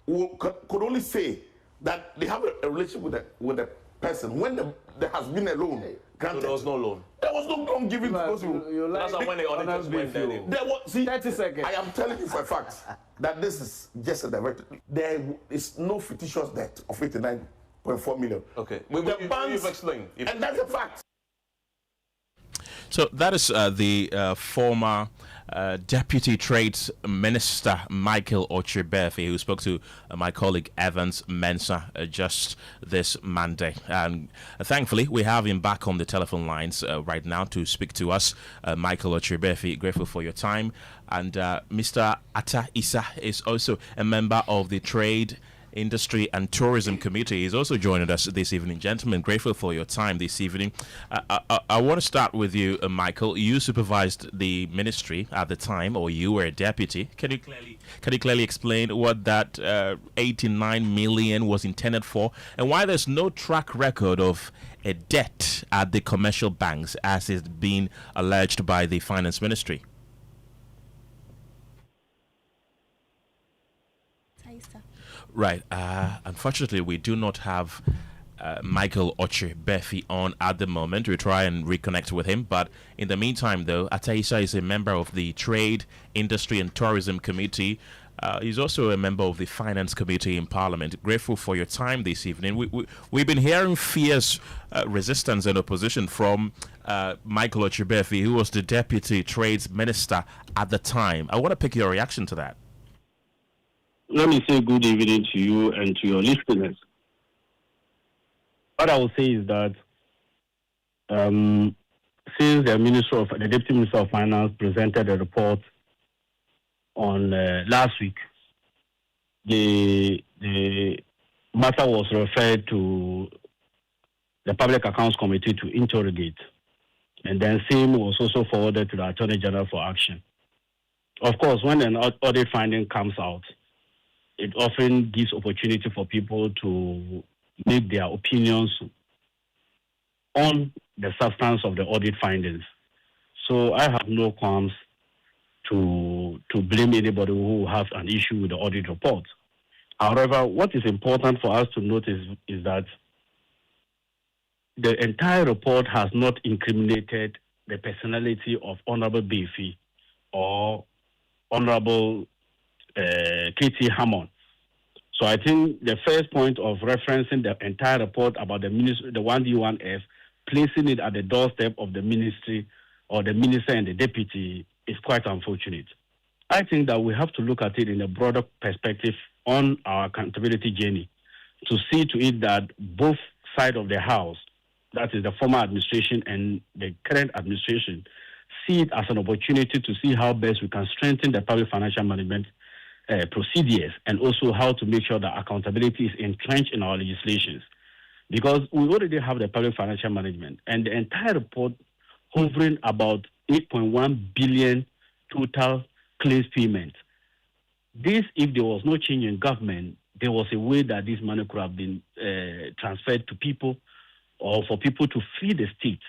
could only say that they have a relationship with the person when there has been a loan granted. So there was no loan? There was no loan given to those people. That's when the auditors went there. There was, 30 seconds. I am telling you for a fact that this is just a direct. There is no fictitious debt of 89.4 million. Okay. The banks, you've explained. And that's a fact. So that is the former Deputy Trades Minister Michael Ochibefi, who spoke to my colleague Evans Mensah just this Monday. And thankfully, we have him back on the telephone lines right now to speak to us. Michael Ochibefi, grateful for your time. And Mr. Atta Issa is also a member of the Trade, Industry and Tourism Committee. Is also joining us this evening. Gentlemen, grateful for your time this evening. I want to start with you, Michael. You supervised the ministry at the time, or you were a deputy. Can you clearly explain what that 89 million was intended for, and why there's no track record of a debt at the commercial banks as is being alleged by the finance ministry? Right. Unfortunately, we do not have Michael Ochibefi on at the moment. We try and reconnect with him. But in the meantime, though, Ataisa is a member of the Trade, Industry and Tourism Committee. He's also a member of the Finance Committee in Parliament. Grateful for your time this evening. We've been hearing fierce resistance and opposition from Michael Ochibefi, who was the Deputy Trades Minister at the time. I want to pick your reaction to that. Let me say good evening to you and to your listeners. What I will say is that since the Deputy Minister of Finance presented a report on last week, the matter was referred to the Public Accounts Committee to interrogate, and then same was also forwarded to the Attorney General for action. Of course, when an audit finding comes out, it often gives opportunity for people to make their opinions on the substance of the audit findings. So I have no qualms to blame anybody who has an issue with the audit report. However, what is important for us to notice is that the entire report has not incriminated the personality of Honorable Befi or Honorable Katie Hammond. So I think the first point of referencing the entire report about the ministry, the 1D1F, placing it at the doorstep of the ministry or the minister and the deputy is quite unfortunate. I think that we have to look at it in a broader perspective on our accountability journey to see to it that both sides of the house, that is the former administration and the current administration, see it as an opportunity to see how best we can strengthen the public financial management procedures and also how to make sure that accountability is entrenched in our legislations. Because we already have the public financial management and the entire report hovering about 8.1 billion total claims payments. This, if there was no change in government, there was a way that this money could have been transferred to people or for people to flee the state.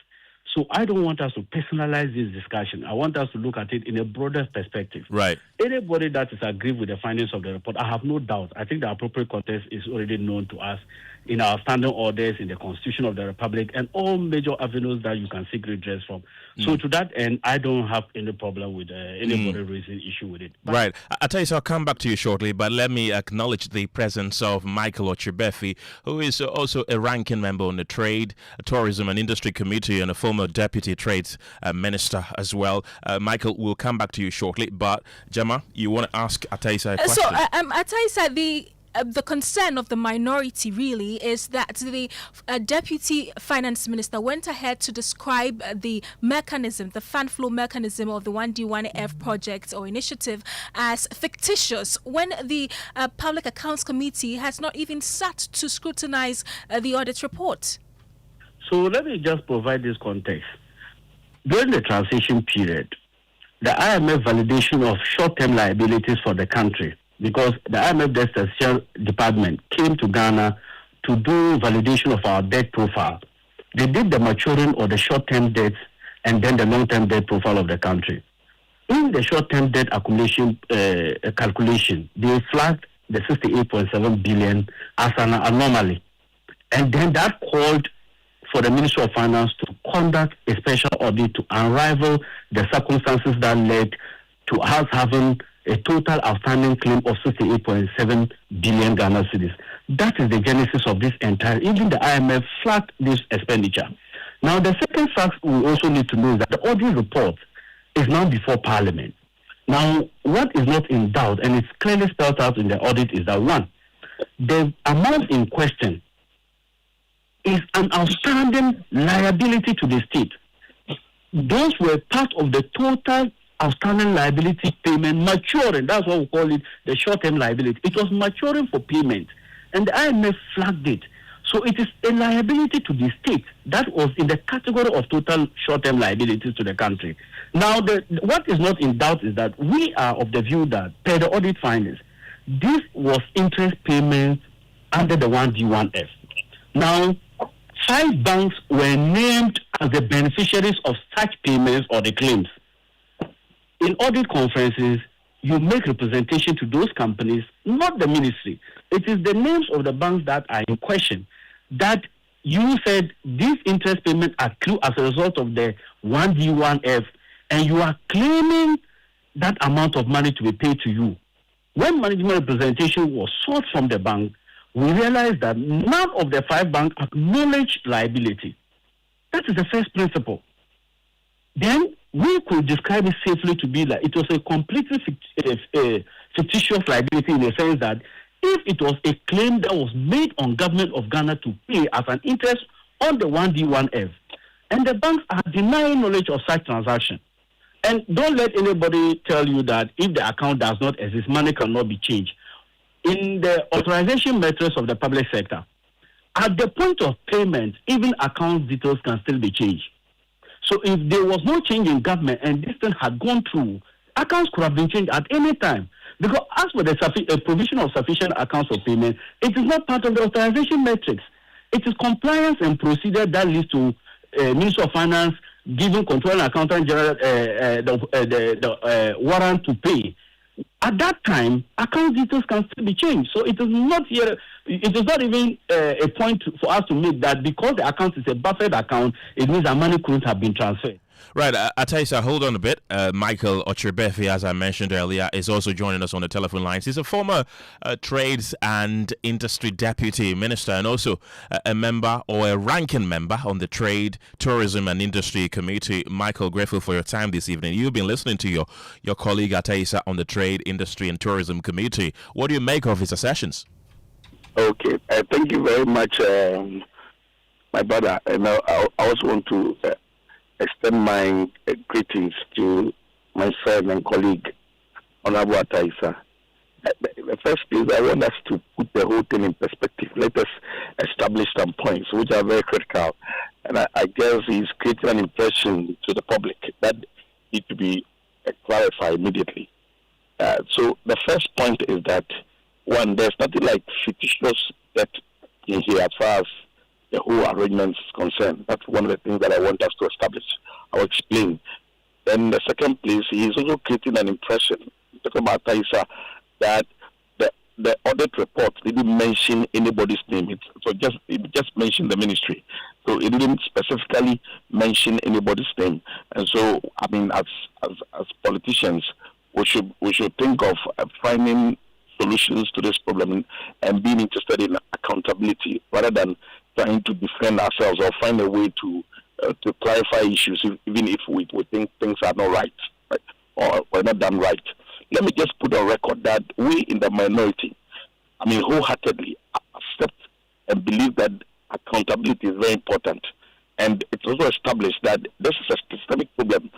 So I don't want us to personalize this discussion. I want us to look at it in a broader perspective. Right. Anybody that is aggrieved with the findings of the report, I have no doubt. I think the appropriate context is already known to us in our standing orders, in the Constitution of the Republic, and all major avenues that you can seek redress from. So to that end, I don't have any problem with anybody raising issue with it. But right. I'll tell you, so I'll come back to you shortly, but let me acknowledge the presence of Michael Ochibefi, who is also a ranking member on the Trade, Tourism and Industry Committee and a former Deputy Trades Minister as well. Michael, we'll come back to you shortly, but Gemma, you want to ask Ataisa a question? So, Ataisa, the concern of the minority really is that the Deputy Finance Minister went ahead to describe the mechanism, the fund flow mechanism of the 1D1F project or initiative as fictitious when the Public Accounts Committee has not even sat to scrutinize the audit report. So let me just provide this context. During the transition period, the IMF validation of short-term liabilities for the country, because the IMF Debt Statistics Department came to Ghana to do validation of our debt profile. They did the maturing or the short-term debts and then the long-term debt profile of the country. In the short-term debt accumulation calculation, they flagged the 68.7 billion as an anomaly. And then that called for the Ministry of Finance to conduct a special audit to unravel the circumstances that led to us having a total outstanding claim of 68.7 billion Ghana cedis. That is the genesis of this entire, even the IMF flagged this expenditure. Now, the second fact we also need to know is that the audit report is now before Parliament. Now, what is not in doubt, and it's clearly spelled out in the audit, is that one, the amount in question is an outstanding liability to the state. Those were part of the total outstanding liability payment maturing. That's what we call it, the short-term liability. It was maturing for payment, and the IMF flagged it. So it is a liability to the state that was in the category of total short-term liabilities to the country. Now, what is not in doubt is that we are of the view that, per the audit findings, this was interest payments under the 1D1F. Now, 5 banks were named as the beneficiaries of such payments or the claims. In audit conferences, you make representation to those companies, not the ministry. It is the names of the banks that are in question that you said these interest payments accrue as a result of the 1D1F, and you are claiming that amount of money to be paid to you. When management representation was sought from the bank, we realized that none of the 5 banks acknowledged liability. That is the first principle. Then we could describe it safely to be like it was a completely fictitious liability in the sense that if it was a claim that was made on government of Ghana to pay as an interest on the 1D1F, and the banks are denying knowledge of such transaction. And don't let anybody tell you that if the account does not exist, money cannot be changed. In the authorization metrics of the public sector, at the point of payment, even account details can still be changed. So if there was no change in government and this thing had gone through, accounts could have been changed at any time. Because as for the provision of sufficient accounts for payment, it is not part of the authorization metrics. It is compliance and procedure that leads to Ministry of Finance giving Control and Accountant General the warrant to pay. At that time, account details can still be changed. So it is not here it is not even a point for us to make that because the account is a buffered account, it means that money couldn't have been transferred. Right, Ataisa, hold on a bit. Michael Ochirbefi, as I mentioned earlier, is also joining us on the telephone lines. He's a former Trades and Industry Deputy Minister and also a member or a ranking member on the Trade, Tourism and Industry Committee. Michael, grateful for your time this evening. You've been listening to your colleague Ataisa on the Trade, Industry and Tourism Committee. What do you make of his assertions? Okay, thank you very much, my brother. And I also want to extend my greetings to my friend and colleague, Honorable Ataisa. The first place, I want us to put the whole thing in perspective. Let us establish some points which are very critical. And I guess he's creating an impression to the public that need to be clarified immediately. So the first point is that, one, there's nothing like fictitious debt in here as far as the whole arrangement is concerned. That's one of the things that I want us to establish. I'll explain. Then the second place, he is also creating an impression, talking about Taisa, that the audit report didn't mention anybody's name. It just mentioned the ministry. So it didn't specifically mention anybody's name. And so, I mean, as politicians, we should think of finding solutions to this problem and being interested in accountability rather than trying to defend ourselves or find a way to clarify issues, even if we think things are not right or not done right. Let me just put on record that we in the minority, I mean, wholeheartedly accept and believe that accountability is very important. And it's also established that this is a systemic problem,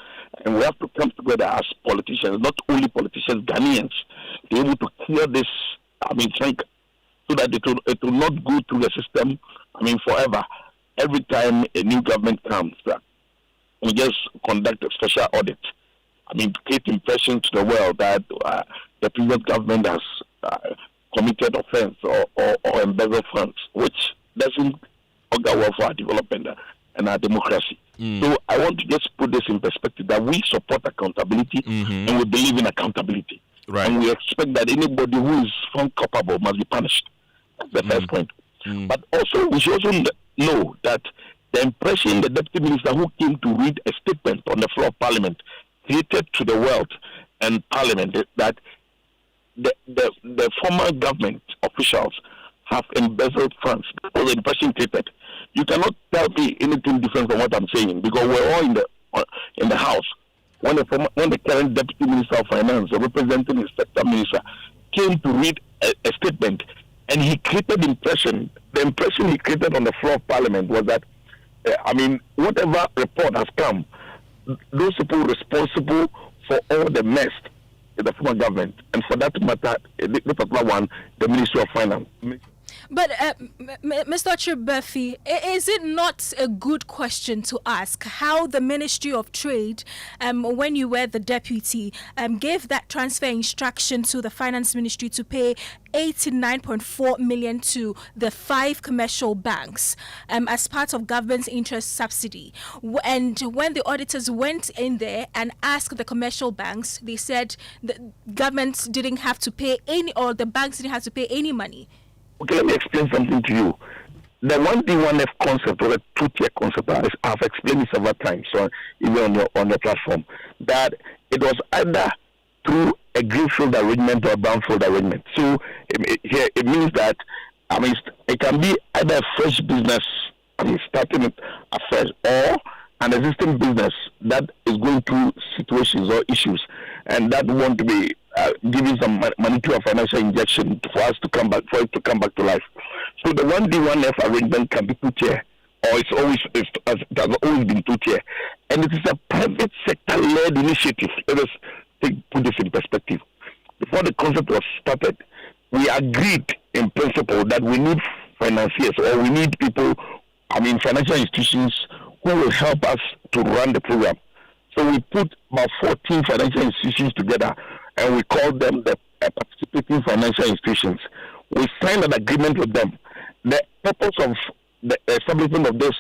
and we have to come together as politicians, not only politicians, Ghanaians, be able to clear this, I mean, so that it will not go through the system, I mean, forever. Every time a new government comes, we just conduct a special audit. I mean, to create impression to the world that the previous government has committed offense or embezzled funds, which doesn't augur well for our development and our democracy. So I want to just put this in perspective that we support accountability and we believe in accountability. Right. And we expect that anybody who is found culpable must be punished. That's the first point. But also, we should also know that the impression the deputy minister who came to read a statement on the floor of parliament created to the world and parliament that the former government officials have embezzled funds. That was the impression created. You cannot tell me anything different from what I'm saying because we're all in the house. When the current deputy minister of finance, representing inspector minister, came to read a statement, and he created the impression he created on the floor of parliament was that, I mean, whatever report has come, those people responsible for all the mess in the former government, and for that matter, the particular one, the Ministry of Finance. But, Mr. Ochirbefi, is it not a good question to ask how the Ministry of Trade, when you were the deputy, gave that transfer instruction to the Finance Ministry to pay 89.4 million to the 5 commercial banks as part of government's interest subsidy? And when the auditors went in there and asked the commercial banks, they said the government didn't have to pay any, or the banks didn't have to pay any money. Okay, let me explain something to you. The 1D1F concept, or the two-tier concept, I've explained it several times, so even on your platform, that it was either through a greenfield arrangement or a brownfield arrangement. So it means that, I mean, it can be either a fresh business, I mean, starting it afresh, or an existing business that is going through situations or issues, and that want to be giving some monetary or financial injection for us to come back, for it to come back to life. So the 1D1F arrangement can be two-tier, or it has always been two-tier, and it is a private sector-led initiative. Let us put this in perspective. Before the concept was started, we agreed in principle that we need financiers, or we need people, I mean, financial institutions who will help us to run the program. So we put about 14 financial institutions together, and we called them the participating financial institutions. We signed an agreement with them. The purpose of the establishment of this,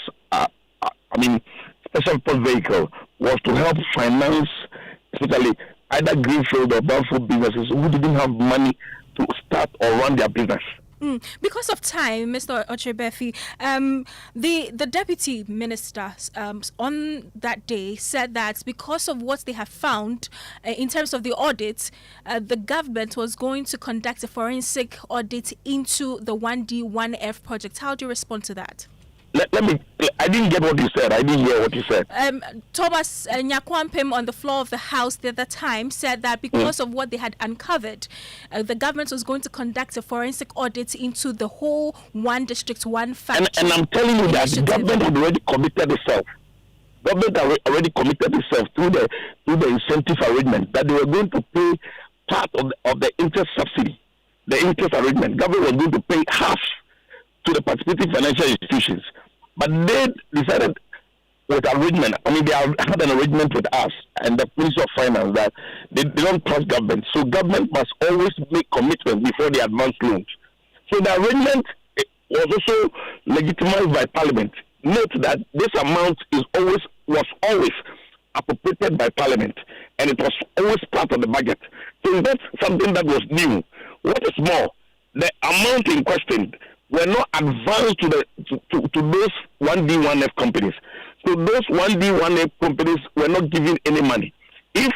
special purpose vehicle was to help finance, especially either greenfield or brownfield businesses who didn't have money to start or run their business. Because of time, Mr. Ochebefi, the deputy minister on that day said that because of what they have found in terms of the audit, the government was going to conduct a forensic audit into the 1D, 1F project. How do you respond to that? I didn't get what you said. I didn't hear what you said. Thomas Nyakwampim on the floor of the House the other time said that because of what they had uncovered, the government was going to conduct a forensic audit into the whole one district, one factory. And I'm telling you that the government had already committed itself. Government already committed itself through the incentive arrangement that they were going to pay part of the interest subsidy, the interest arrangement. Government was going to pay half to the participating financial institutions. But they decided with arrangement, they had an arrangement with us and the Ministry of Finance that they don't trust government. So government must always make commitments before they advance loans. So the arrangement was also legitimized by Parliament. Note that this amount was always appropriated by Parliament and it was always part of the budget. So that's something that was new. What is more, the amount in question were not advanced to those 1D, 1F companies. So those 1D, 1F companies were not given any money. If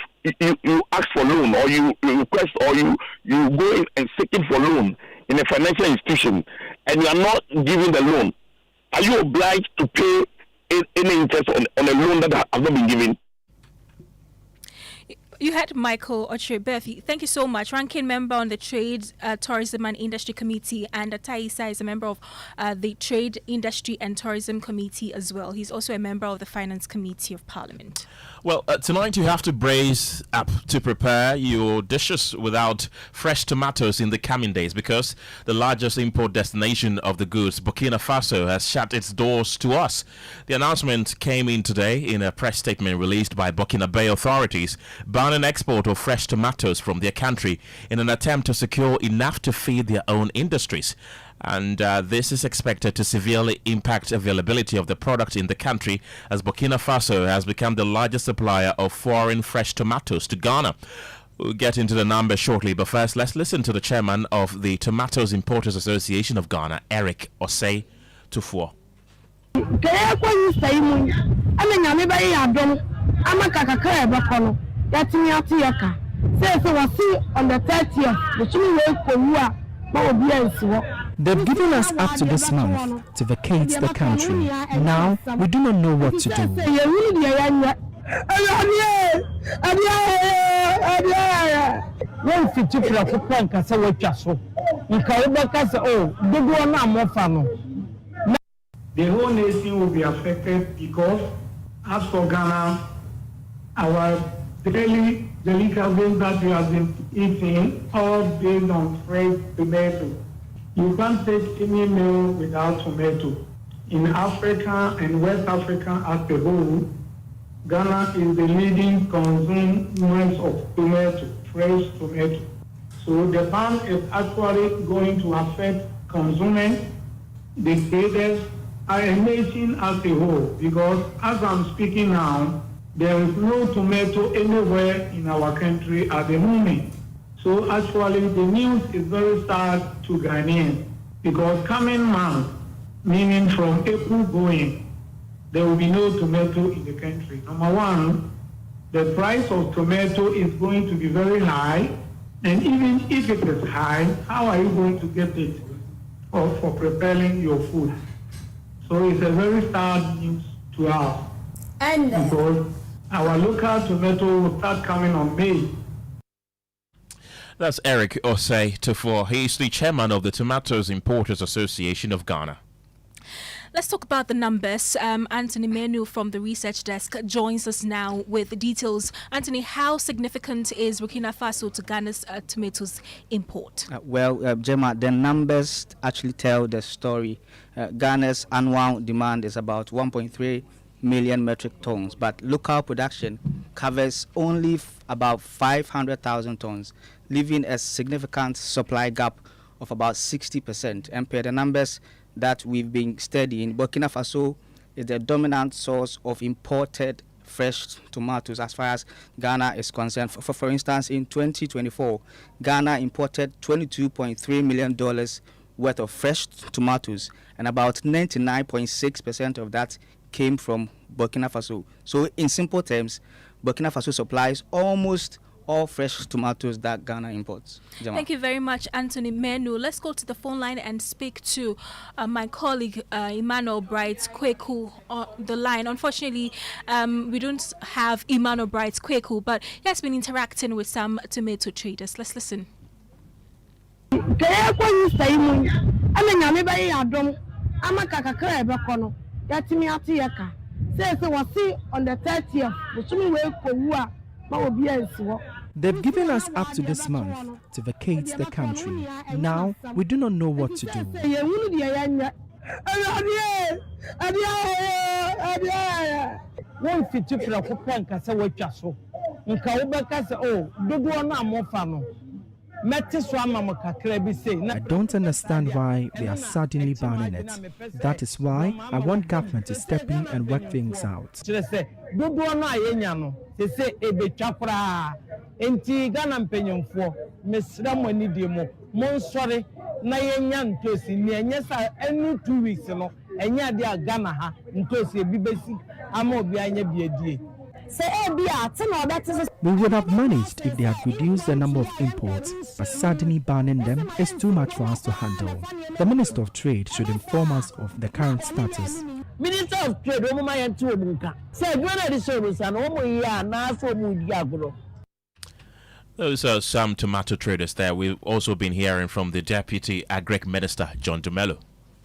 you ask for loan or you request or you go in and seeking for loan in a financial institution and you are not given the loan, are you obliged to pay any interest on a loan that has not been given? You had Michael Ochebefi. Thank you so much. Ranking member on the Trade, Tourism and Industry Committee, and Taisa is a member of the Trade, Industry and Tourism Committee as well. He's also a member of the Finance Committee of Parliament. Well, tonight you have to brace up to prepare your dishes without fresh tomatoes in the coming days because the largest import destination of the goods, Burkina Faso, has shut its doors to us. The announcement came in today in a press statement released by Burkinabe authorities, banning export of fresh tomatoes from their country in an attempt to secure enough to feed their own industries. And this is expected to severely impact availability of the product in the country as Burkina Faso has become the largest supplier of foreign fresh tomatoes to Ghana. We'll get into the numbers shortly, but first let's listen to the chairman of the Tomatoes Importers Association of Ghana, Eric Osei Tufuo. They've given us up to this month to vacate the country. Now, we do not know what to do. The whole nation will be affected because, as for Ghana, our daily delicacies that we have been eating all based on fresh tomato. You can't take any meal without tomato. In Africa and West Africa as a whole, Ghana is the leading consumers of tomato, fresh tomato. So the ban is actually going to affect consumers, the traders, a nation as a whole, because as I'm speaking now, there is no tomato anywhere in our country at the moment. So actually the news is very sad to Ghanaians because coming month, meaning from April going, there will be no tomato in the country. Number one, the price of tomato is going to be very high, and even if it is high, how are you going to get it for preparing your food? So it's a very sad news to us because our local tomato will start coming on May. That's Eric Osei Tufuo. He is the chairman of the Tomatoes Importers Association of Ghana. Let's talk about the numbers. Anthony Menu from the research desk joins us now with details. Anthony, how significant is Burkina Faso to Ghana's tomatoes import? Gemma, the numbers actually tell the story. Ghana's annual demand is about 1.3 million metric tons, but local production covers only about 500,000 tons, leaving a significant supply gap of about 60%. And per the numbers that we've been studying, Burkina Faso is the dominant source of imported fresh tomatoes as far as Ghana is concerned. For instance, in 2024, Ghana imported $22.3 million worth of fresh tomatoes, and about 99.6% of that came from Burkina Faso. So in simple terms, Burkina Faso supplies almost all fresh tomatoes that Ghana imports. Gemma. Thank you very much, Anthony Menu. Let's go to the phone line and speak to my colleague Emmanuel Bright Kweku on the line. Unfortunately, we don't have Emmanuel Bright Kweku, but he has been interacting with some tomato traders. Let's listen. They've given us up to this month to vacate the country. Now, we do not know what to do. I don't understand why they are suddenly banning it. That is why I want government to step in and work things out. We would have managed if they had reduced the number of imports, but suddenly banning them is too much for us to handle. The Minister of Trade should inform us of the current status. Minister of Trade, those are some tomato traders there. We've also been hearing from the Deputy Agric Minister, John Dumelo.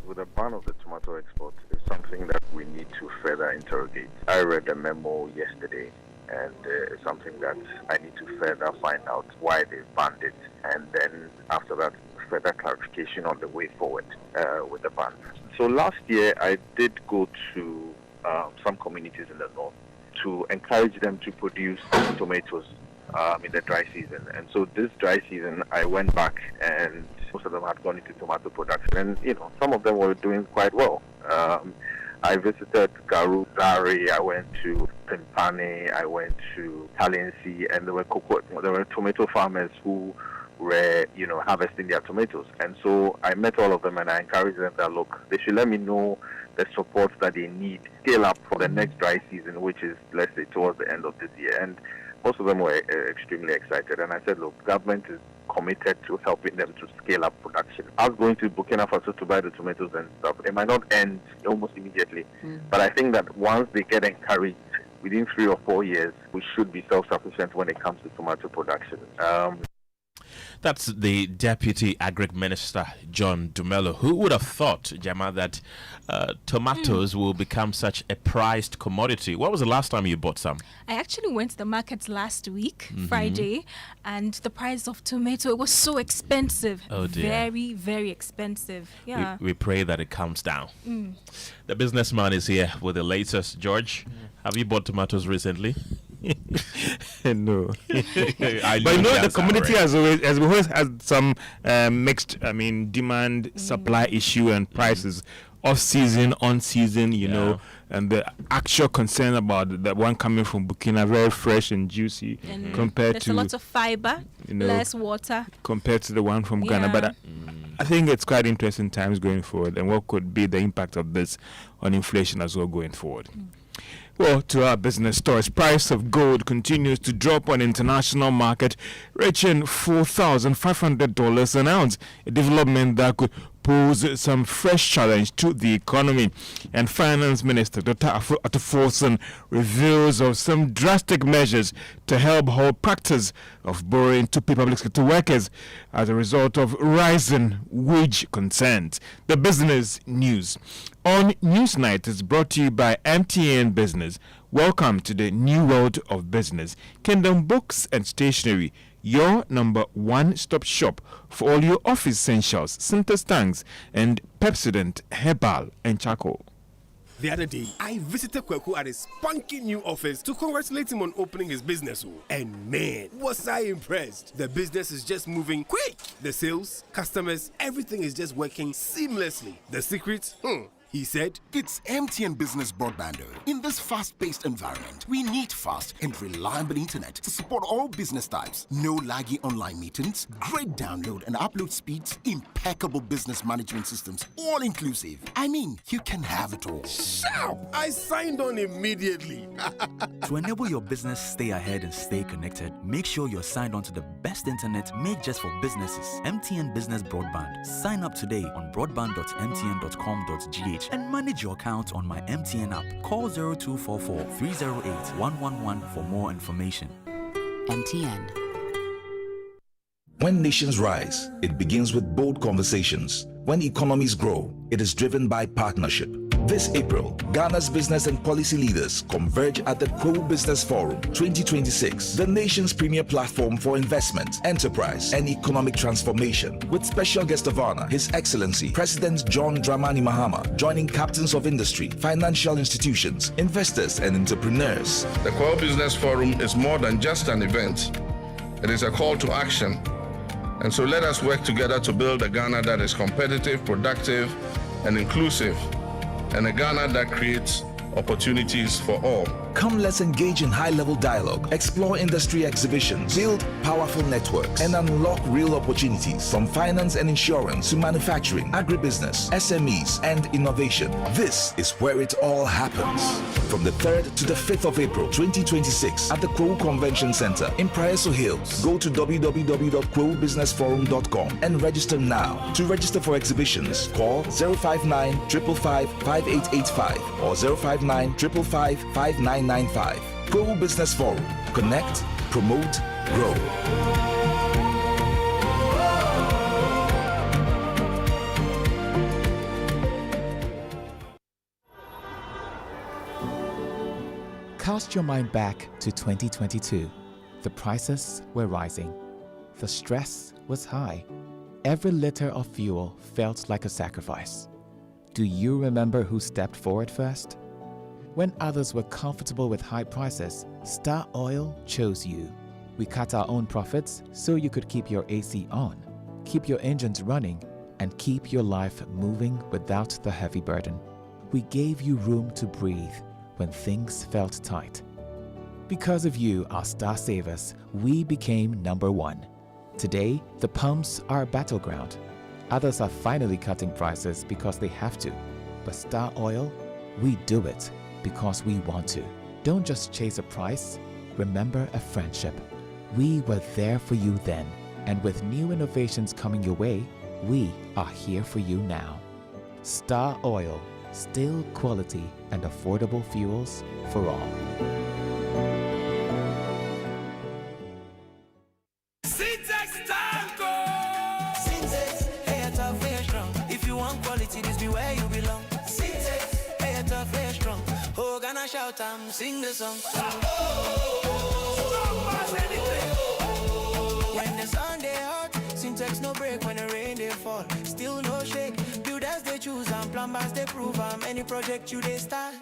With the ban of the tomato export is something that we need to further interrogate. I read the memo yesterday, and it's something that I need to further find out why they banned it, and then after that, further clarification on the way forward with the ban. So last year, I did go to some communities in the north to encourage them to produce tomatoes in the dry season. And so this dry season, I went back and most of them had gone into tomato production. And, you know, some of them were doing quite well. I visited Garudari, I went to Pimpane, I went to Talensi, and there were tomato farmers who were, you know, harvesting their tomatoes. And so I met all of them and I encouraged them that, look, they should let me know the support that they need, scale up for the next dry season, which is, let's say, towards the end of this year. And most of them were extremely excited. And I said, look, government is committed to helping them to scale up production. I was going to Burkina Faso to buy the tomatoes and stuff. It might not end almost immediately. But I think that once they get encouraged, within 3 or 4 years, we should be self-sufficient when it comes to tomato production. That's the Deputy Agric Minister, John Dumelo. Who would have thought, Gemma, that tomatoes will become such a prized commodity? What was the last time you bought some? I actually went to the market last week, Friday, and the price of tomato, it was so expensive. Oh dear. Very, very expensive. Yeah. We pray that it comes down. The businessman is here with the latest. George, have you bought tomatoes recently? No. But you know, the community has always had some mixed, demand supply issue and prices off season, on season, you know, and the actual concern about the one coming from Burkina, very fresh and juicy, and compared there's to a lot of fiber, you know, less water compared to the one from Ghana. But I think it's quite interesting times going forward, and what could be the impact of this on inflation as well going forward. Well, to our business stories, price of gold continues to drop on international market, reaching $4,500 an ounce, a development that could pose some fresh challenge to the economy. And Finance Minister Dr. Atuforson reveals of some drastic measures to help halt practice of borrowing to pay public sector workers as a result of rising wage concerns. The business news on Newsnight is brought to you by MTN Business. Welcome to the new world of business. Kingdom Books and Stationery, your number one-stop shop for all your office essentials, center stands, and Pepsodent, Herbal, and Charcoal. The other day, I visited Kweku at his spunky new office to congratulate him on opening his business. And man, was I impressed. The business is just moving quick. The sales, customers, everything is just working seamlessly. The secret? He said, "It's MTN Business Broadband. In this fast-paced environment, we need fast and reliable internet to support all business types. No laggy online meetings, great download and upload speeds, impeccable business management systems, all inclusive. I mean, you can have it all." Sharp! I signed on immediately. To enable your business stay ahead and stay connected, make sure you're signed on to the best internet made just for businesses. MTN Business Broadband. Sign up today on broadband.mtn.com.gh and manage your account on my MTN app. Call 0244 308 111 for more information. MTN. When nations rise, it begins with bold conversations. When economies grow, it is driven by partnership. This April, Ghana's business and policy leaders converge at the Kojo Business Forum 2026, the nation's premier platform for investment, enterprise, and economic transformation. With special guest of honor, His Excellency President John Dramani Mahama, joining captains of industry, financial institutions, investors, and entrepreneurs. The Kojo Business Forum is more than just an event. It is a call to action. And so let us work together to build a Ghana that is competitive, productive, and inclusive, and a Ghana that creates opportunities for all. Come, let's engage in high-level dialogue, explore industry exhibitions, build powerful networks, and unlock real opportunities from finance and insurance to manufacturing, agribusiness, SMEs, and innovation. This is where it all happens. From the 3rd to the 5th of April 2026 at the Kojo Convention Center in Praeso Hills. Go to www.kojobusinessforum.com and register now. To register for exhibitions, call 059 555 5885 or 059 555 5995. Kojo Business Forum. Connect, promote, grow. Cast your mind back to 2022. The prices were rising. The stress was high. Every liter of fuel felt like a sacrifice. Do you remember who stepped forward first? When others were comfortable with high prices, Star Oil chose you. We cut our own profits so you could keep your AC on, keep your engines running, and keep your life moving without the heavy burden. We gave you room to breathe when things felt tight. Because of you, our Star Savers, we became number one. Today, the pumps are a battleground. Others are finally cutting prices because they have to. But Star Oil, we do it because we want to. Don't just chase a price, remember a friendship. We were there for you then, and with new innovations coming your way, we are here for you now. Star Oil, still quality and affordable fuels for all. If you want quality, this be where you belong. Hey, tough, hey, strong. Oh, gonna shout and sing the song. When the sun they hot, syntax no break. When the rain they fall, still no shake. Builders they choose and plumbers they prove. Any project you they start.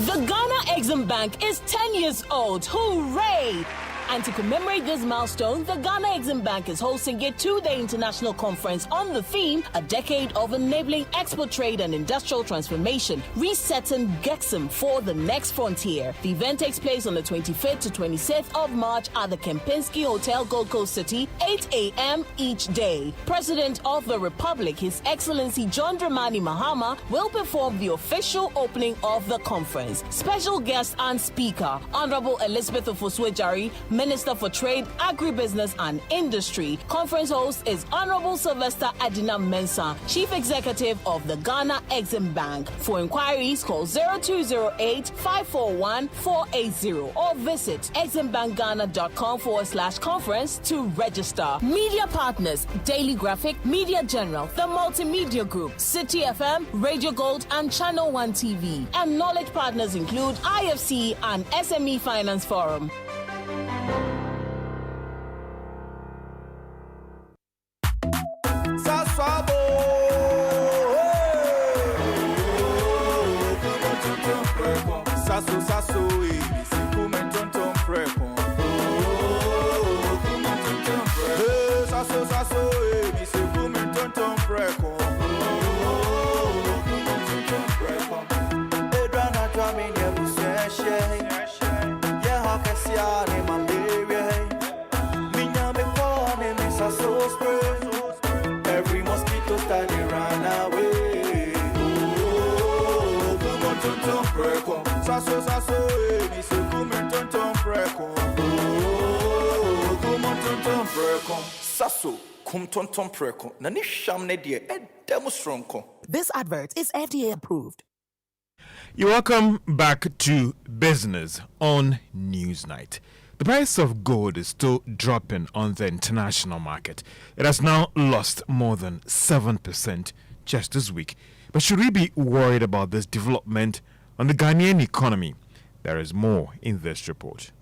The Ghana Exim Bank is 10 years old. Hooray! And to commemorate this milestone, the Ghana Exim Bank is hosting a two-day international conference on the theme, A Decade of Enabling Export Trade and Industrial Transformation, Resetting Gexim for the Next Frontier. The event takes place on the 25th to 26th of March at the Kempinski Hotel, Gold Coast City, 8 a.m. each day. President of the Republic, His Excellency John Dramani Mahama, will perform the official opening of the conference. Special guest and speaker, Honorable Elizabeth Ofosue-Jari, Minister for Trade, Agribusiness and Industry. Conference host is Honorable Sylvester Adina Mensah, Chief Executive of the Ghana Exim Bank. For inquiries, call 0208-541-480 or visit eximbankghana.com/conference to register. Media partners, Daily Graphic, Media General, The Multimedia Group, City FM, Radio Gold and Channel 1 TV. And knowledge partners include IFC and SME Finance Forum. Sasso, Yeah, how can see our name and baby? Minya me for name is a so spray. Every mosquito start to run away. Oh, come on, tonton preko. Saso, me say come on, tonton preko. Oh, come on, tonton preko. Saso, come tonton preko. Nani sham ne die demo strong. This advert is FDA approved. You're welcome back to Business on Newsnight. The price of gold is still dropping on the international market. It has now lost more than 7% just this week. But should we be worried about this development on the Ghanaian economy? There is more in this report.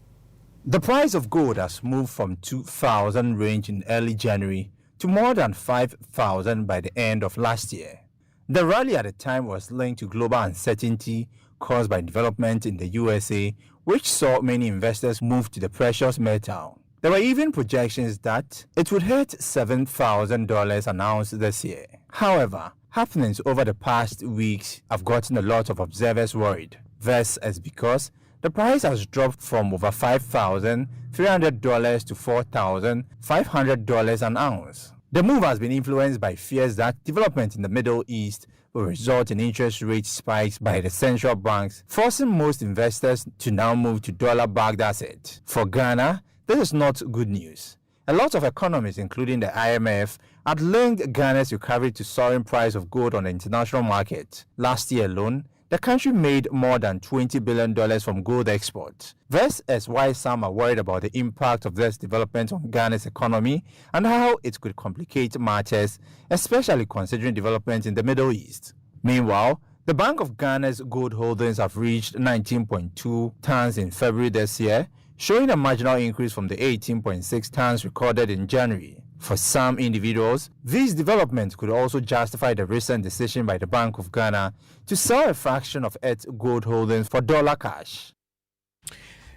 The price of gold has moved from 2,000 range in early January to more than 5,000 by the end of last year. The rally at the time was linked to global uncertainty caused by development in the USA, which saw many investors move to the precious metal. There were even projections that it would hit $7,000 an ounce this year. However, happenings over the past weeks have gotten a lot of observers worried. This is because the price has dropped from over $5,300 to $4,500 an ounce. The move has been influenced by fears that development in the Middle East will result in interest rate spikes by the central banks, forcing most investors to now move to dollar-backed assets. For Ghana, this is not good news. A lot of economists, including the IMF, had linked Ghana's recovery to soaring price of gold on the international market. Last year alone, the country made more than $20 billion from gold exports. This is why some are worried about the impact of this development on Ghana's economy and how it could complicate matters, especially considering developments in the Middle East. Meanwhile, the Bank of Ghana's gold holdings have reached 19.2 tons in February this year, showing a marginal increase from the 18.6 tons recorded in January. For some individuals, these developments could also justify the recent decision by the Bank of Ghana to sell a fraction of its gold holdings for dollar cash.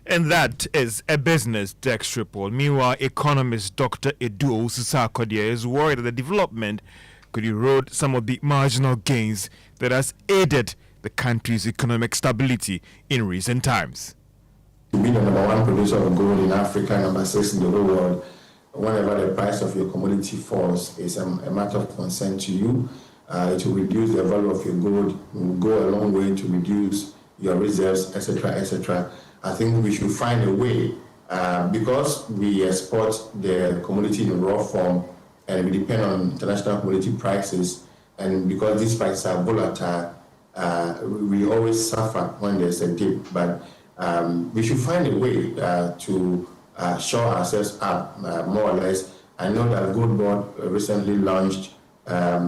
And that is a business desk report. Meanwhile, economist Dr. Edu Owusu-Sarkodie is worried that the development could erode some of the marginal gains that has aided the country's economic stability in recent times. To be the number one producer of gold in Africa, number 6 in the whole world, whenever the price of your commodity falls, is a matter of concern to you. It will reduce the value of your gold, it will go a long way to reduce your reserves, etc., etc. I think we should find a way, because we export the commodity in raw form and we depend on international commodity prices, and because these prices are volatile, we always suffer when there's a dip. But we should find a way to shore ourselves up, more or less. I know that Gold Board recently launched a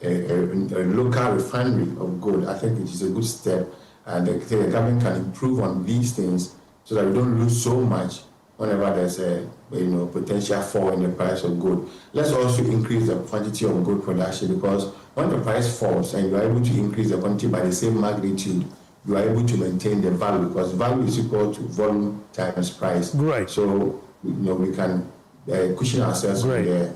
local refinery of gold. I think it is a good step, and the government can improve on these things so that we don't lose so much whenever there's a potential fall in the price of gold. Let's also increase the quantity of gold production, because when the price falls and you are able to increase the quantity by the same magnitude, you are able to maintain the value, because value is equal to volume times price. Right. So we can cushion ourselves there.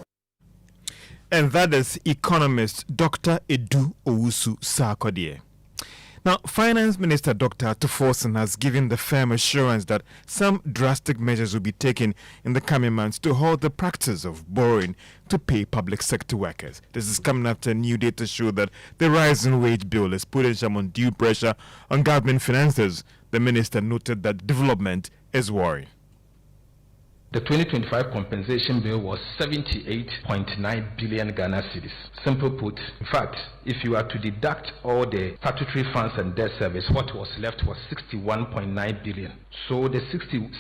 And that is economist Dr. Edu Owusu-Sarkodie. Now, Finance Minister Dr. Tuforson has given the firm assurance that some drastic measures will be taken in the coming months to halt the practice of borrowing to pay public sector workers. This is coming after new data show that the rise in wage bill is putting some undue pressure on government finances. The minister noted that development is worrying. The 2025 compensation bill was 78.9 billion Ghana cedis. Simple put, in fact, if you are to deduct all the statutory funds and debt service, what was left was 61.9 billion. So the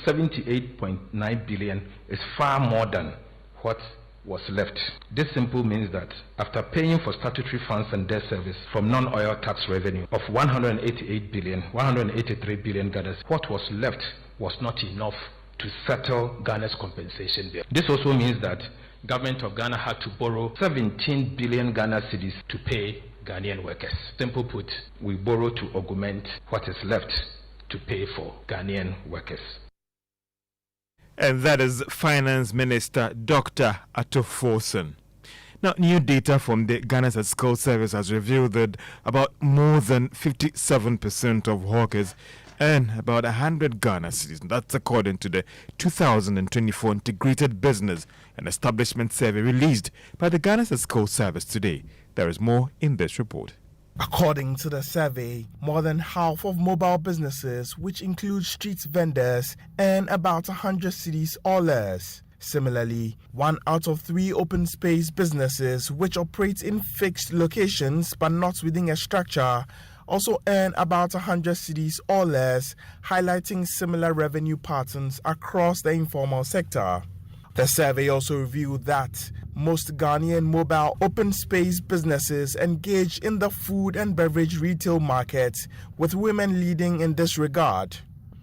78.9 billion is far more than what was left. This simple means that after paying for statutory funds and debt service from non-oil tax revenue of 183 billion Ghana, what was left was not enough to settle Ghana's compensation bill. This also means that government of Ghana had to borrow 17 billion Ghana cedis to pay Ghanaian workers. Simple put, we borrow to augment what is left to pay for Ghanaian workers. And that is Finance Minister Dr. Tuforson. Now, new data from the Ghana Statistical Service has revealed that about more than 57% of hawkers earn about 100 Ghana cedis. That's according to the 2024 Integrated Business and Establishment Survey released by the Ghana Coal Service today. There is more in this report. According to the survey, more than half of mobile businesses, which include street vendors, earn about 100 cedis or less. Similarly, 1 out of 3 open space businesses, which operate in fixed locations but not within a structure, also earn about 100 cedis or less, highlighting similar revenue patterns across the informal sector. The survey also revealed that most Ghanaian mobile open space businesses engage in the food and beverage retail market, with women leading in this regard.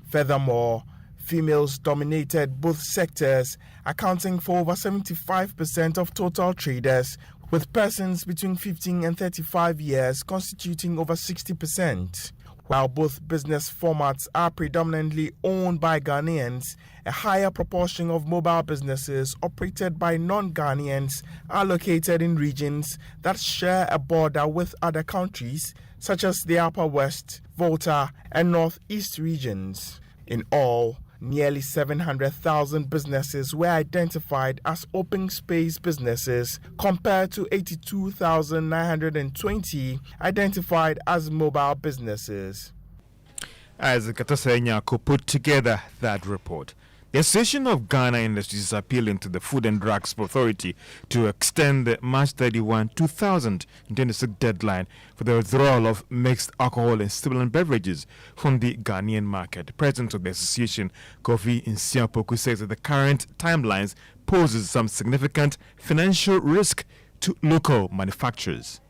Furthermore, females dominated both sectors, accounting for over 75% of total traders, with persons between 15 and 35 years constituting over 60%. While both business formats are predominantly owned by Ghanaians, a higher proportion of mobile businesses operated by non-Ghanaians are located in regions that share a border with other countries, such as the Upper West, Volta, and Northeast regions. In all, nearly 700,000 businesses were identified as open space businesses, compared to 82,920 identified as mobile businesses. As Katasenyako put together that report, the Association of Ghana Industries is appealing to the Food and Drugs Authority to extend the March 31, 2026 deadline for the withdrawal of mixed alcohol and stimulant beverages from the Ghanaian market. The president of the association, Kofi Nsiapoku, says that the current timelines poses some significant financial risk to local manufacturers.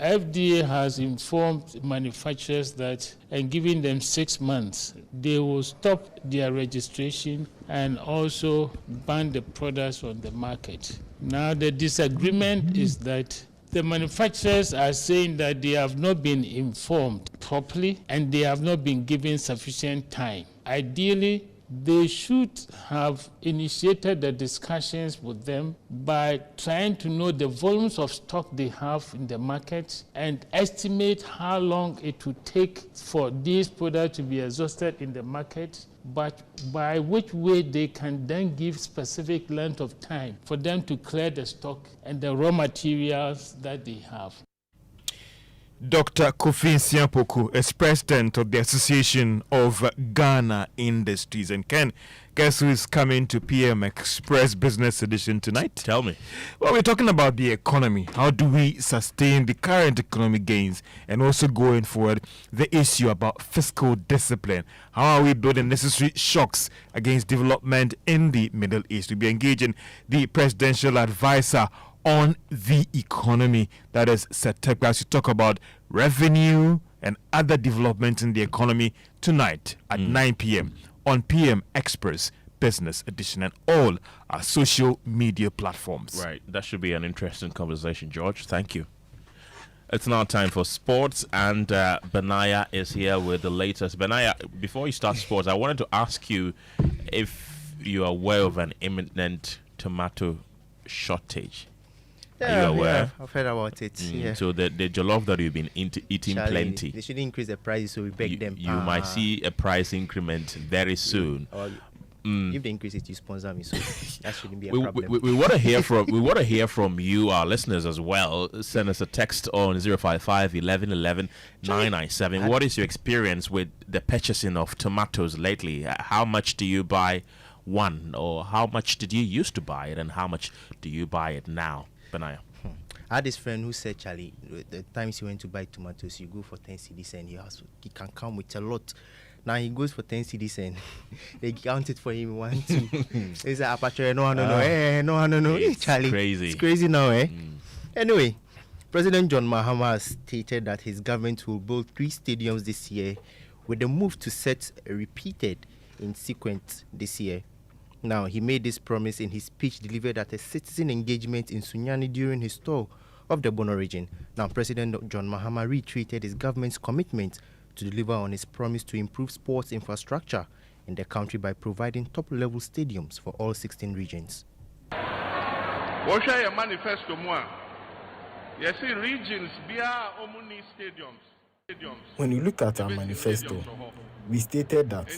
FDA has informed manufacturers that, and given them 6 months, they will stop their registration and also ban the products on the market. Now, the disagreement is that the manufacturers are saying that they have not been informed properly and they have not been given sufficient time. Ideally, they should have initiated the discussions with them by trying to know the volumes of stock they have in the market and estimate how long it would take for these products to be exhausted in the market, but by which way they can then give specific length of time for them to clear the stock and the raw materials that they have. Dr. Kofi Nsiapoku is president of the Association of Ghana Industries. And Ken, guess who is coming to PM Express Business Edition tonight? Tell me. Well, we're talking about the economy. How do we sustain the current economic gains? And also going forward, the issue about fiscal discipline. How are we building necessary shocks against development in the Middle East? We'll be engaging the presidential advisor on the economy, that is Setekwa, as we talk about revenue and other developments in the economy tonight at 9 p.m. on PM Express Business Edition and all our social media platforms. Right, that should be an interesting conversation, George. Thank you. It's now time for sports, and Benaya is here with the latest. Benaya, before you start sports, I wanted to ask you if you are aware of an imminent tomato shortage. Are you aware? Yeah, I've heard about it. Yeah. So the jollof that you've been eating plenty. They should increase the price, so we beg them. You might see a price increment very soon. If they increase it, you sponsor me, so that shouldn't be a problem. We want to hear from you, our listeners, as well. Send us a text on 055 11 11 997. What is your experience with the purchasing of tomatoes lately? How much do you buy one, or how much did you used to buy it, and how much do you buy it now? Benaya. I had this friend who said, Charlie, the times he went to buy tomatoes, you go for 10 cedis and he can come with a lot. Now he goes for 10 cedis and they count it for him 1, 2. He said, Appiah, no. It's Charlie, crazy. It's crazy now, eh? Anyway, President John Mahama has stated that his government will build 3 stadiums this year, with the move to set repeated in sequence this year. Now, he made this promise in his speech delivered at a citizen engagement in Sunyani during his tour of the Bono region. Now, President John Mahama reiterated his government's commitment to deliver on his promise to improve sports infrastructure in the country by providing top-level stadiums for all 16 regions. What shall your manifesto more? You see, regions, be our only stadiums. When you look at our manifesto, we stated that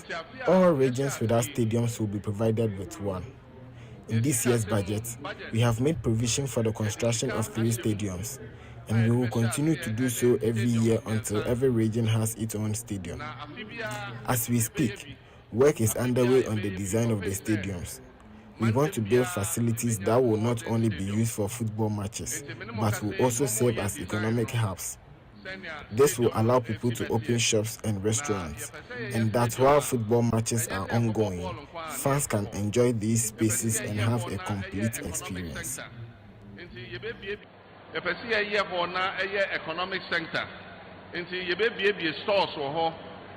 all regions without stadiums will be provided with one. In this year's budget, we have made provision for the construction of 3 stadiums, and we will continue to do so every year until every region has its own stadium. As we speak, work is underway on the design of the stadiums. We want to build facilities that will not only be used for football matches, but will also serve as economic hubs. This will allow people to open shops and restaurants, and that while football matches are ongoing, fans can enjoy these spaces and have a complete experience. Economic center. Stores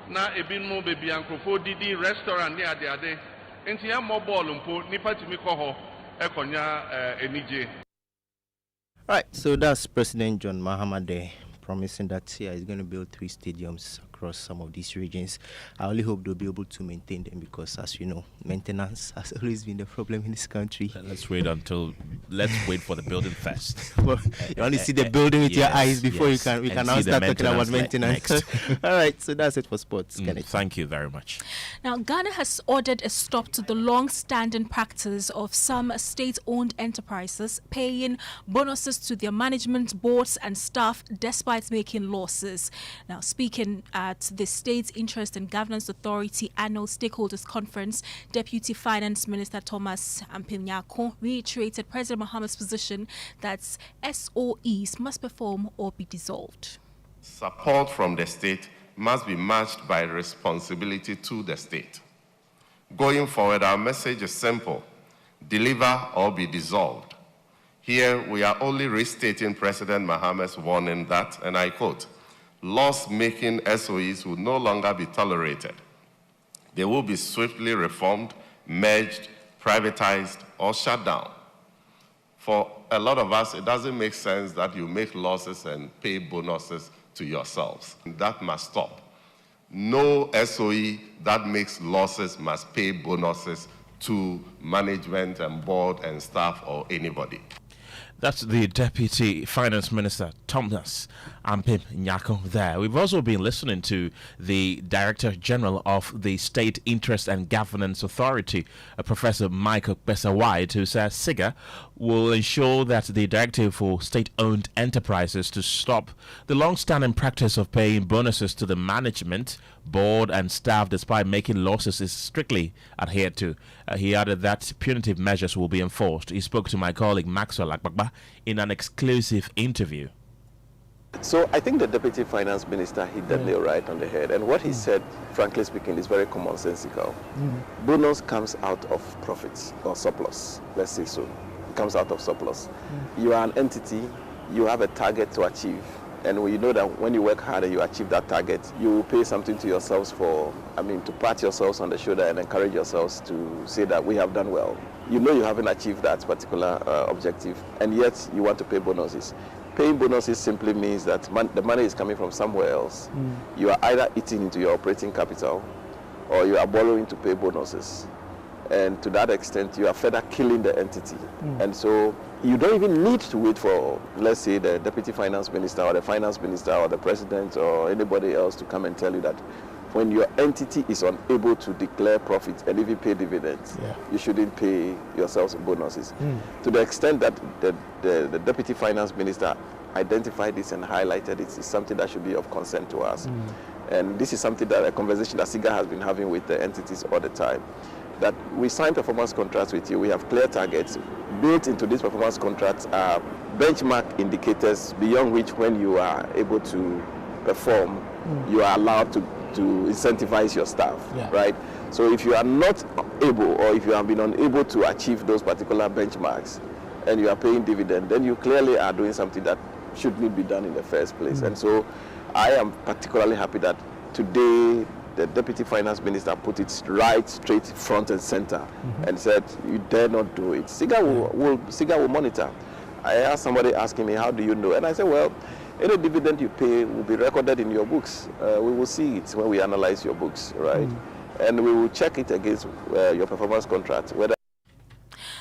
na ebinmu bebi ankrofo didi restaurant ni ade enti ya mobile mpo nipa timi ko ho ekonya enije. Right, so that's President John Mahama there promising that he's going to build 3 stadiums across some of these regions. I only hope they'll be able to maintain them because, as you know, maintenance has always been the problem in this country. Let's wait for the building first. Well, you only see the building with your eyes before we can now start talking about maintenance. All right, so that's it for sports. Kenneth. Thank you very much. Now, Ghana has ordered a stop to the long-standing practice of some state-owned enterprises paying bonuses to their management boards and staff despite making losses. Now, speaking at the State's Interest and Governance Authority Annual Stakeholders Conference, Deputy Finance Minister Thomas Appiah reiterated President Mahama's position that SOEs must perform or be dissolved. Support from the state must be matched by responsibility to the state. Going forward, our message is simple: deliver or be dissolved. Here, we are only restating President Mahama's warning that, and I quote, loss-making SOEs will no longer be tolerated. They will be swiftly reformed, merged, privatized, or shut down. For a lot of us, it doesn't make sense that you make losses and pay bonuses to yourselves. That must stop. No SOE that makes losses must pay bonuses to management and board and staff or anybody. That's the Deputy Finance Minister, Thomas Appiah there. We've also been listening to the Director General of the State Interest and Governance Authority, Professor Michael Besawide, who says SIGA will ensure that the directive for state-owned enterprises to stop the long-standing practice of paying bonuses to the management, board and staff despite making losses is strictly adhered to. He added that punitive measures will be enforced. He spoke to my colleague Maxwell Akbagba in an exclusive interview. So I think the Deputy Finance Minister hit the nail right on the head. And what he said, frankly speaking, is very commonsensical. Bonus comes out of profits or surplus, let's say so. It comes out of surplus. You are an entity, you have a target to achieve. And you know that when you work hard and you achieve that target, you will pay something to yourselves to pat yourselves on the shoulder and encourage yourselves to say that we have done well. You know you haven't achieved that particular objective, and yet you want to pay bonuses. Paying bonuses simply means that the money is coming from somewhere else. You are either eating into your operating capital or you are borrowing to pay bonuses. And to that extent, you are further killing the entity. And so you don't even need to wait for, let's say, the Deputy Finance Minister or the Finance Minister or the President or anybody else to come and tell you that when your entity is unable to declare profit and even pay dividends, you shouldn't pay yourselves bonuses. To the extent that the Deputy Finance Minister identified this and highlighted it is something that should be of concern to us. And this is something that a conversation that SIGA has been having with the entities all the time. That we sign performance contracts with you, we have clear targets. Built into these performance contracts are benchmark indicators beyond which when you are able to perform, you are allowed to incentivize your staff, right? So if you are not able or if you have been unable to achieve those particular benchmarks and you are paying dividend, then you clearly are doing something that shouldn't be done in the first place. And so I am particularly happy that today the Deputy Finance Minister put it right straight front and center and said, you dare not do it. SIGA will monitor. I asked somebody asking me, how do you know? And I said, well, any dividend you pay will be recorded in your books. We will see it when we analyze your books, right? And we will check it against your performance contract, whether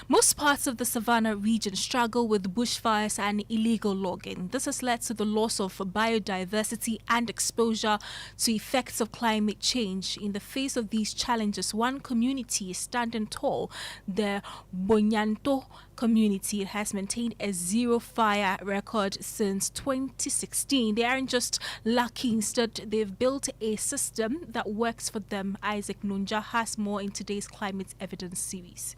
Most parts of the Savannah region struggle with bushfires and illegal logging. This has led to the loss of biodiversity and exposure to effects of climate change. In the face of these challenges, one community is standing tall. The Bonyanto community has maintained a zero fire record since 2016. They aren't just lucky, instead they've built a system that works for them. Isaac Nunja has more in today's Climate Evidence series.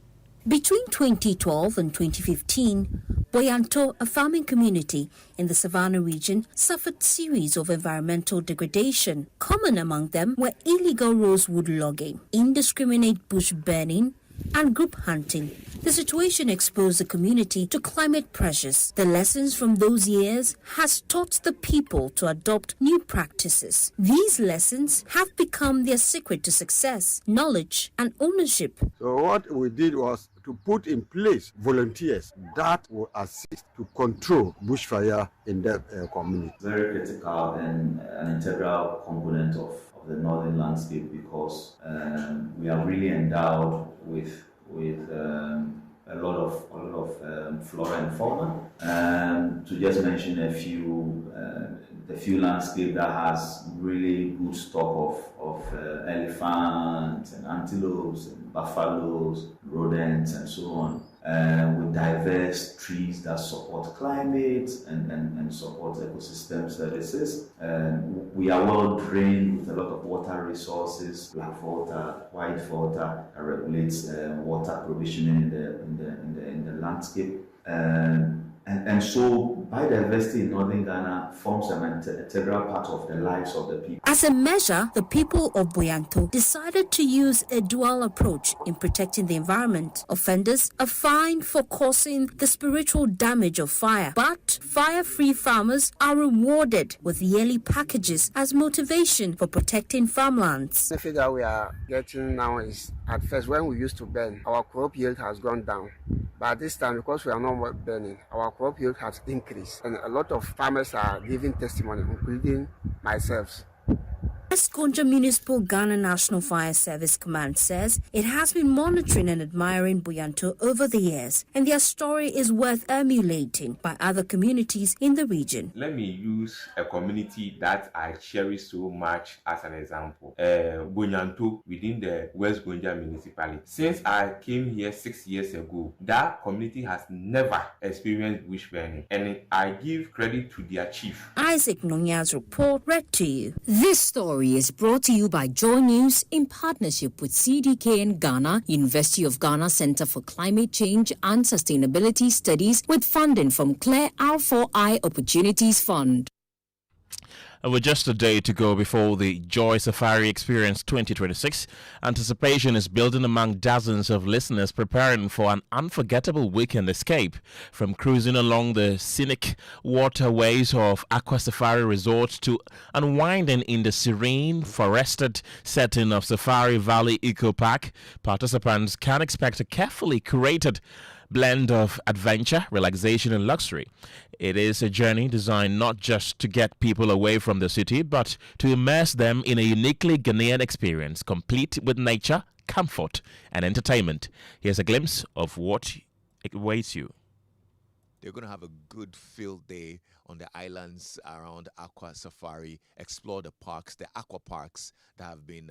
Between 2012 and 2015, Boyanto, a farming community in the Savannah region, suffered series of environmental degradation. Common among them were illegal rosewood logging, indiscriminate bush burning, and group hunting. The situation exposed the community to climate pressures. The lessons from those years has taught the people to adopt new practices. These lessons have become their secret to success, knowledge, and ownership. So what we did was to put in place volunteers that will assist to control bushfire in that community. Very critical and an integral component of the northern landscape, because we are really endowed with a lot of flora and fauna. To just mention a few, the few landscape that has really good stock of elephants and antelopes and buffaloes, rodents and so on. With diverse trees that support climate and support ecosystem services. We are well drained with a lot of water resources, black water, white water, that regulates water provisioning in the landscape. And so biodiversity in northern Ghana forms an integral part of the lives of the people. As a measure, the people of Boyanto decided to use a dual approach in protecting the environment. Offenders are fined for causing the spiritual damage of fire, but fire-free farmers are rewarded with yearly packages as motivation for protecting farmlands. The figure we are getting now is, at first when we used to burn, our crop yield has gone down. But this time, because we are not burning, our crop yield has increased. And a lot of farmers are giving testimony, including myself. As Kojo Municipal Ghana National Fire Service Command says, it has been monitoring and admiring Boyanto over the years, and their story is worth emulating by other communities in the region. Let me use a community that I cherish so much as an example. Boyanto within the West Gonja municipality. Since I came here 6 years ago, that community has never experienced bush burning, and I give credit to their chief. Isaac Nonya's report read to you. This story is brought to you by Joy News in partnership with CDKN Ghana, University of Ghana Center for Climate Change and Sustainability Studies, with funding from Claire R4I Opportunities Fund. With just a day to go before the Joy Safari Experience 2026, anticipation is building among dozens of listeners preparing for an unforgettable weekend escape. From cruising along the scenic waterways of Aqua Safari Resort to unwinding in the serene, forested setting of Safari Valley Eco Park, participants can expect a carefully curated blend of adventure, relaxation, and luxury. It is a journey designed not just to get people away from the city, but to immerse them in a uniquely Ghanaian experience, complete with nature, comfort, and entertainment. Here's a glimpse of what awaits you. They're going to have a good field day on the islands around Aqua Safari, explore the parks, the aqua parks that have been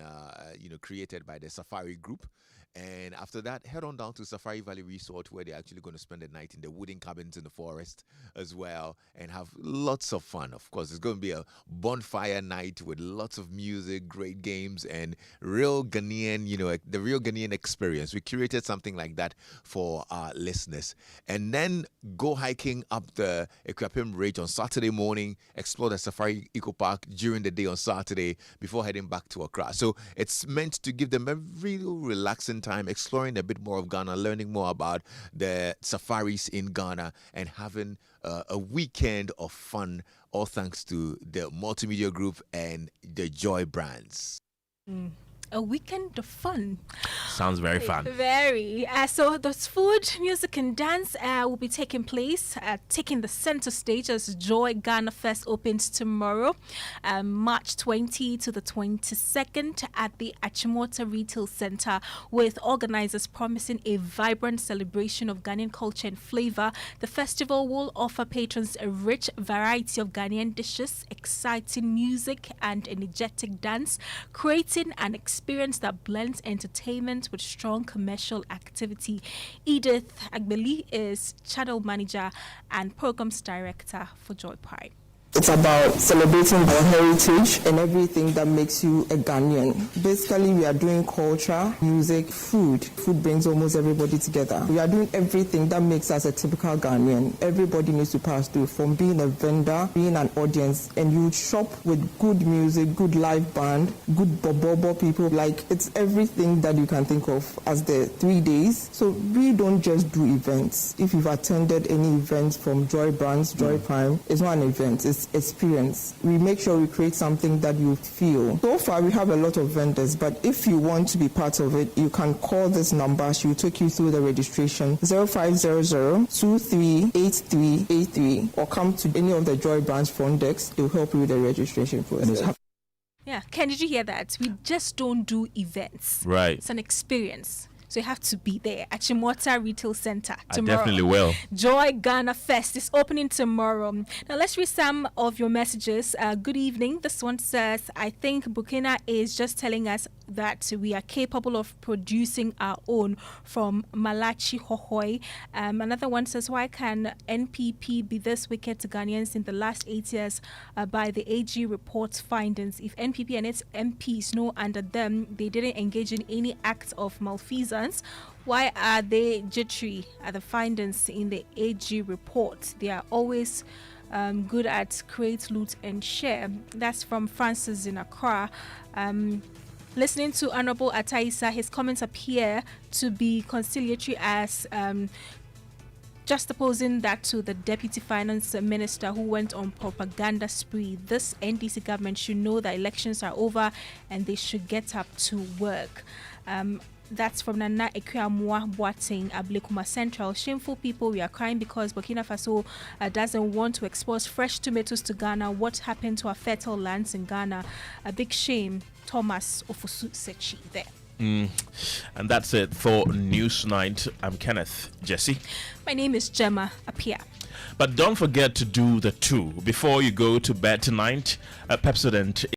created by the Safari Group. And after that, head on down to Safari Valley Resort, where they're actually going to spend the night in the wooden cabins in the forest as well, and have lots of fun. Of course, it's going to be a bonfire night with lots of music, great games, and real Ghanaian, the real Ghanaian experience. We curated something like that for our listeners. And then go hiking up the Equiapim Ridge on Saturday morning, explore the Safari Eco Park during the day on Saturday before heading back to Accra. So it's meant to give them a real relaxing time, exploring a bit more of Ghana, learning more about the safaris in Ghana, and having a weekend of fun, all thanks to the multimedia group and the Joy brands. a weekend of fun. Sounds very fun. Very. So those food, music and dance will be taking place, taking the center stage as Joy Ghana Fest opens tomorrow, March 20 to the 22nd at the Achimota Retail Center, with organizers promising a vibrant celebration of Ghanaian culture and flavor. The festival will offer patrons a rich variety of Ghanaian dishes, exciting music and energetic dance, creating an experience that blends entertainment with strong commercial activity. Edith Agbeli is channel manager and programs director for Joy Pride. It's about celebrating our heritage and everything that makes you a Ghanaian. Basically, we are doing culture, music, food. Food brings almost everybody together. We are doing everything that makes us a typical Ghanaian. Everybody needs to pass through, from being a vendor, being an audience, and you shop with good music, good live band, good bobobo people. Like, it's everything that you can think of as the 3 days. So we don't just do events. If you've attended any events from Joy Brands, Joy Prime, it's not an event, it's experience. We make sure we create something that you feel. So far, we have a lot of vendors, but if you want to be part of it, you can call this number. She will take you through the registration, 0500-238383, or come to any of the Joy Branch front desk. They'll help you with the registration process. Yeah, Ken, did you hear that? We just don't do events. Right. It's an experience. So you have to be there at Chimota Retail Center tomorrow. I definitely will. Joy Ghana Fest is opening tomorrow. Now let's read some of your messages. Good evening. This one says, I think Burkina is just telling us that we are capable of producing our own from Malachi Hohoi. Another one says, why can NPP be this wicked to Ghanaians in the last 8 years by the AG report's findings? If NPP and its MPs know under them they didn't engage in any acts of malfeasance, why are they jittery at the findings in the AG report? They are always good at create, loot, and share. That's from Francis in Accra. Listening to Honorable Ataisa, his comments appear to be conciliatory as just opposing that to the Deputy Finance Minister who went on propaganda spree. This NDC government should know that elections are over and they should get up to work. That's from Nana Ekwamwa Boateng, Ablekuma Central. Shameful people, we are crying because Burkina Faso doesn't want to export fresh tomatoes to Ghana. What happened to our fertile lands in Ghana? A big shame. Thomas Ofusu Sechi there. And that's it for Newsnight. I'm Kenneth. Gyasi. My name is Gemma Appiah. But don't forget to do the 2 before you go to bed tonight. Pepsodent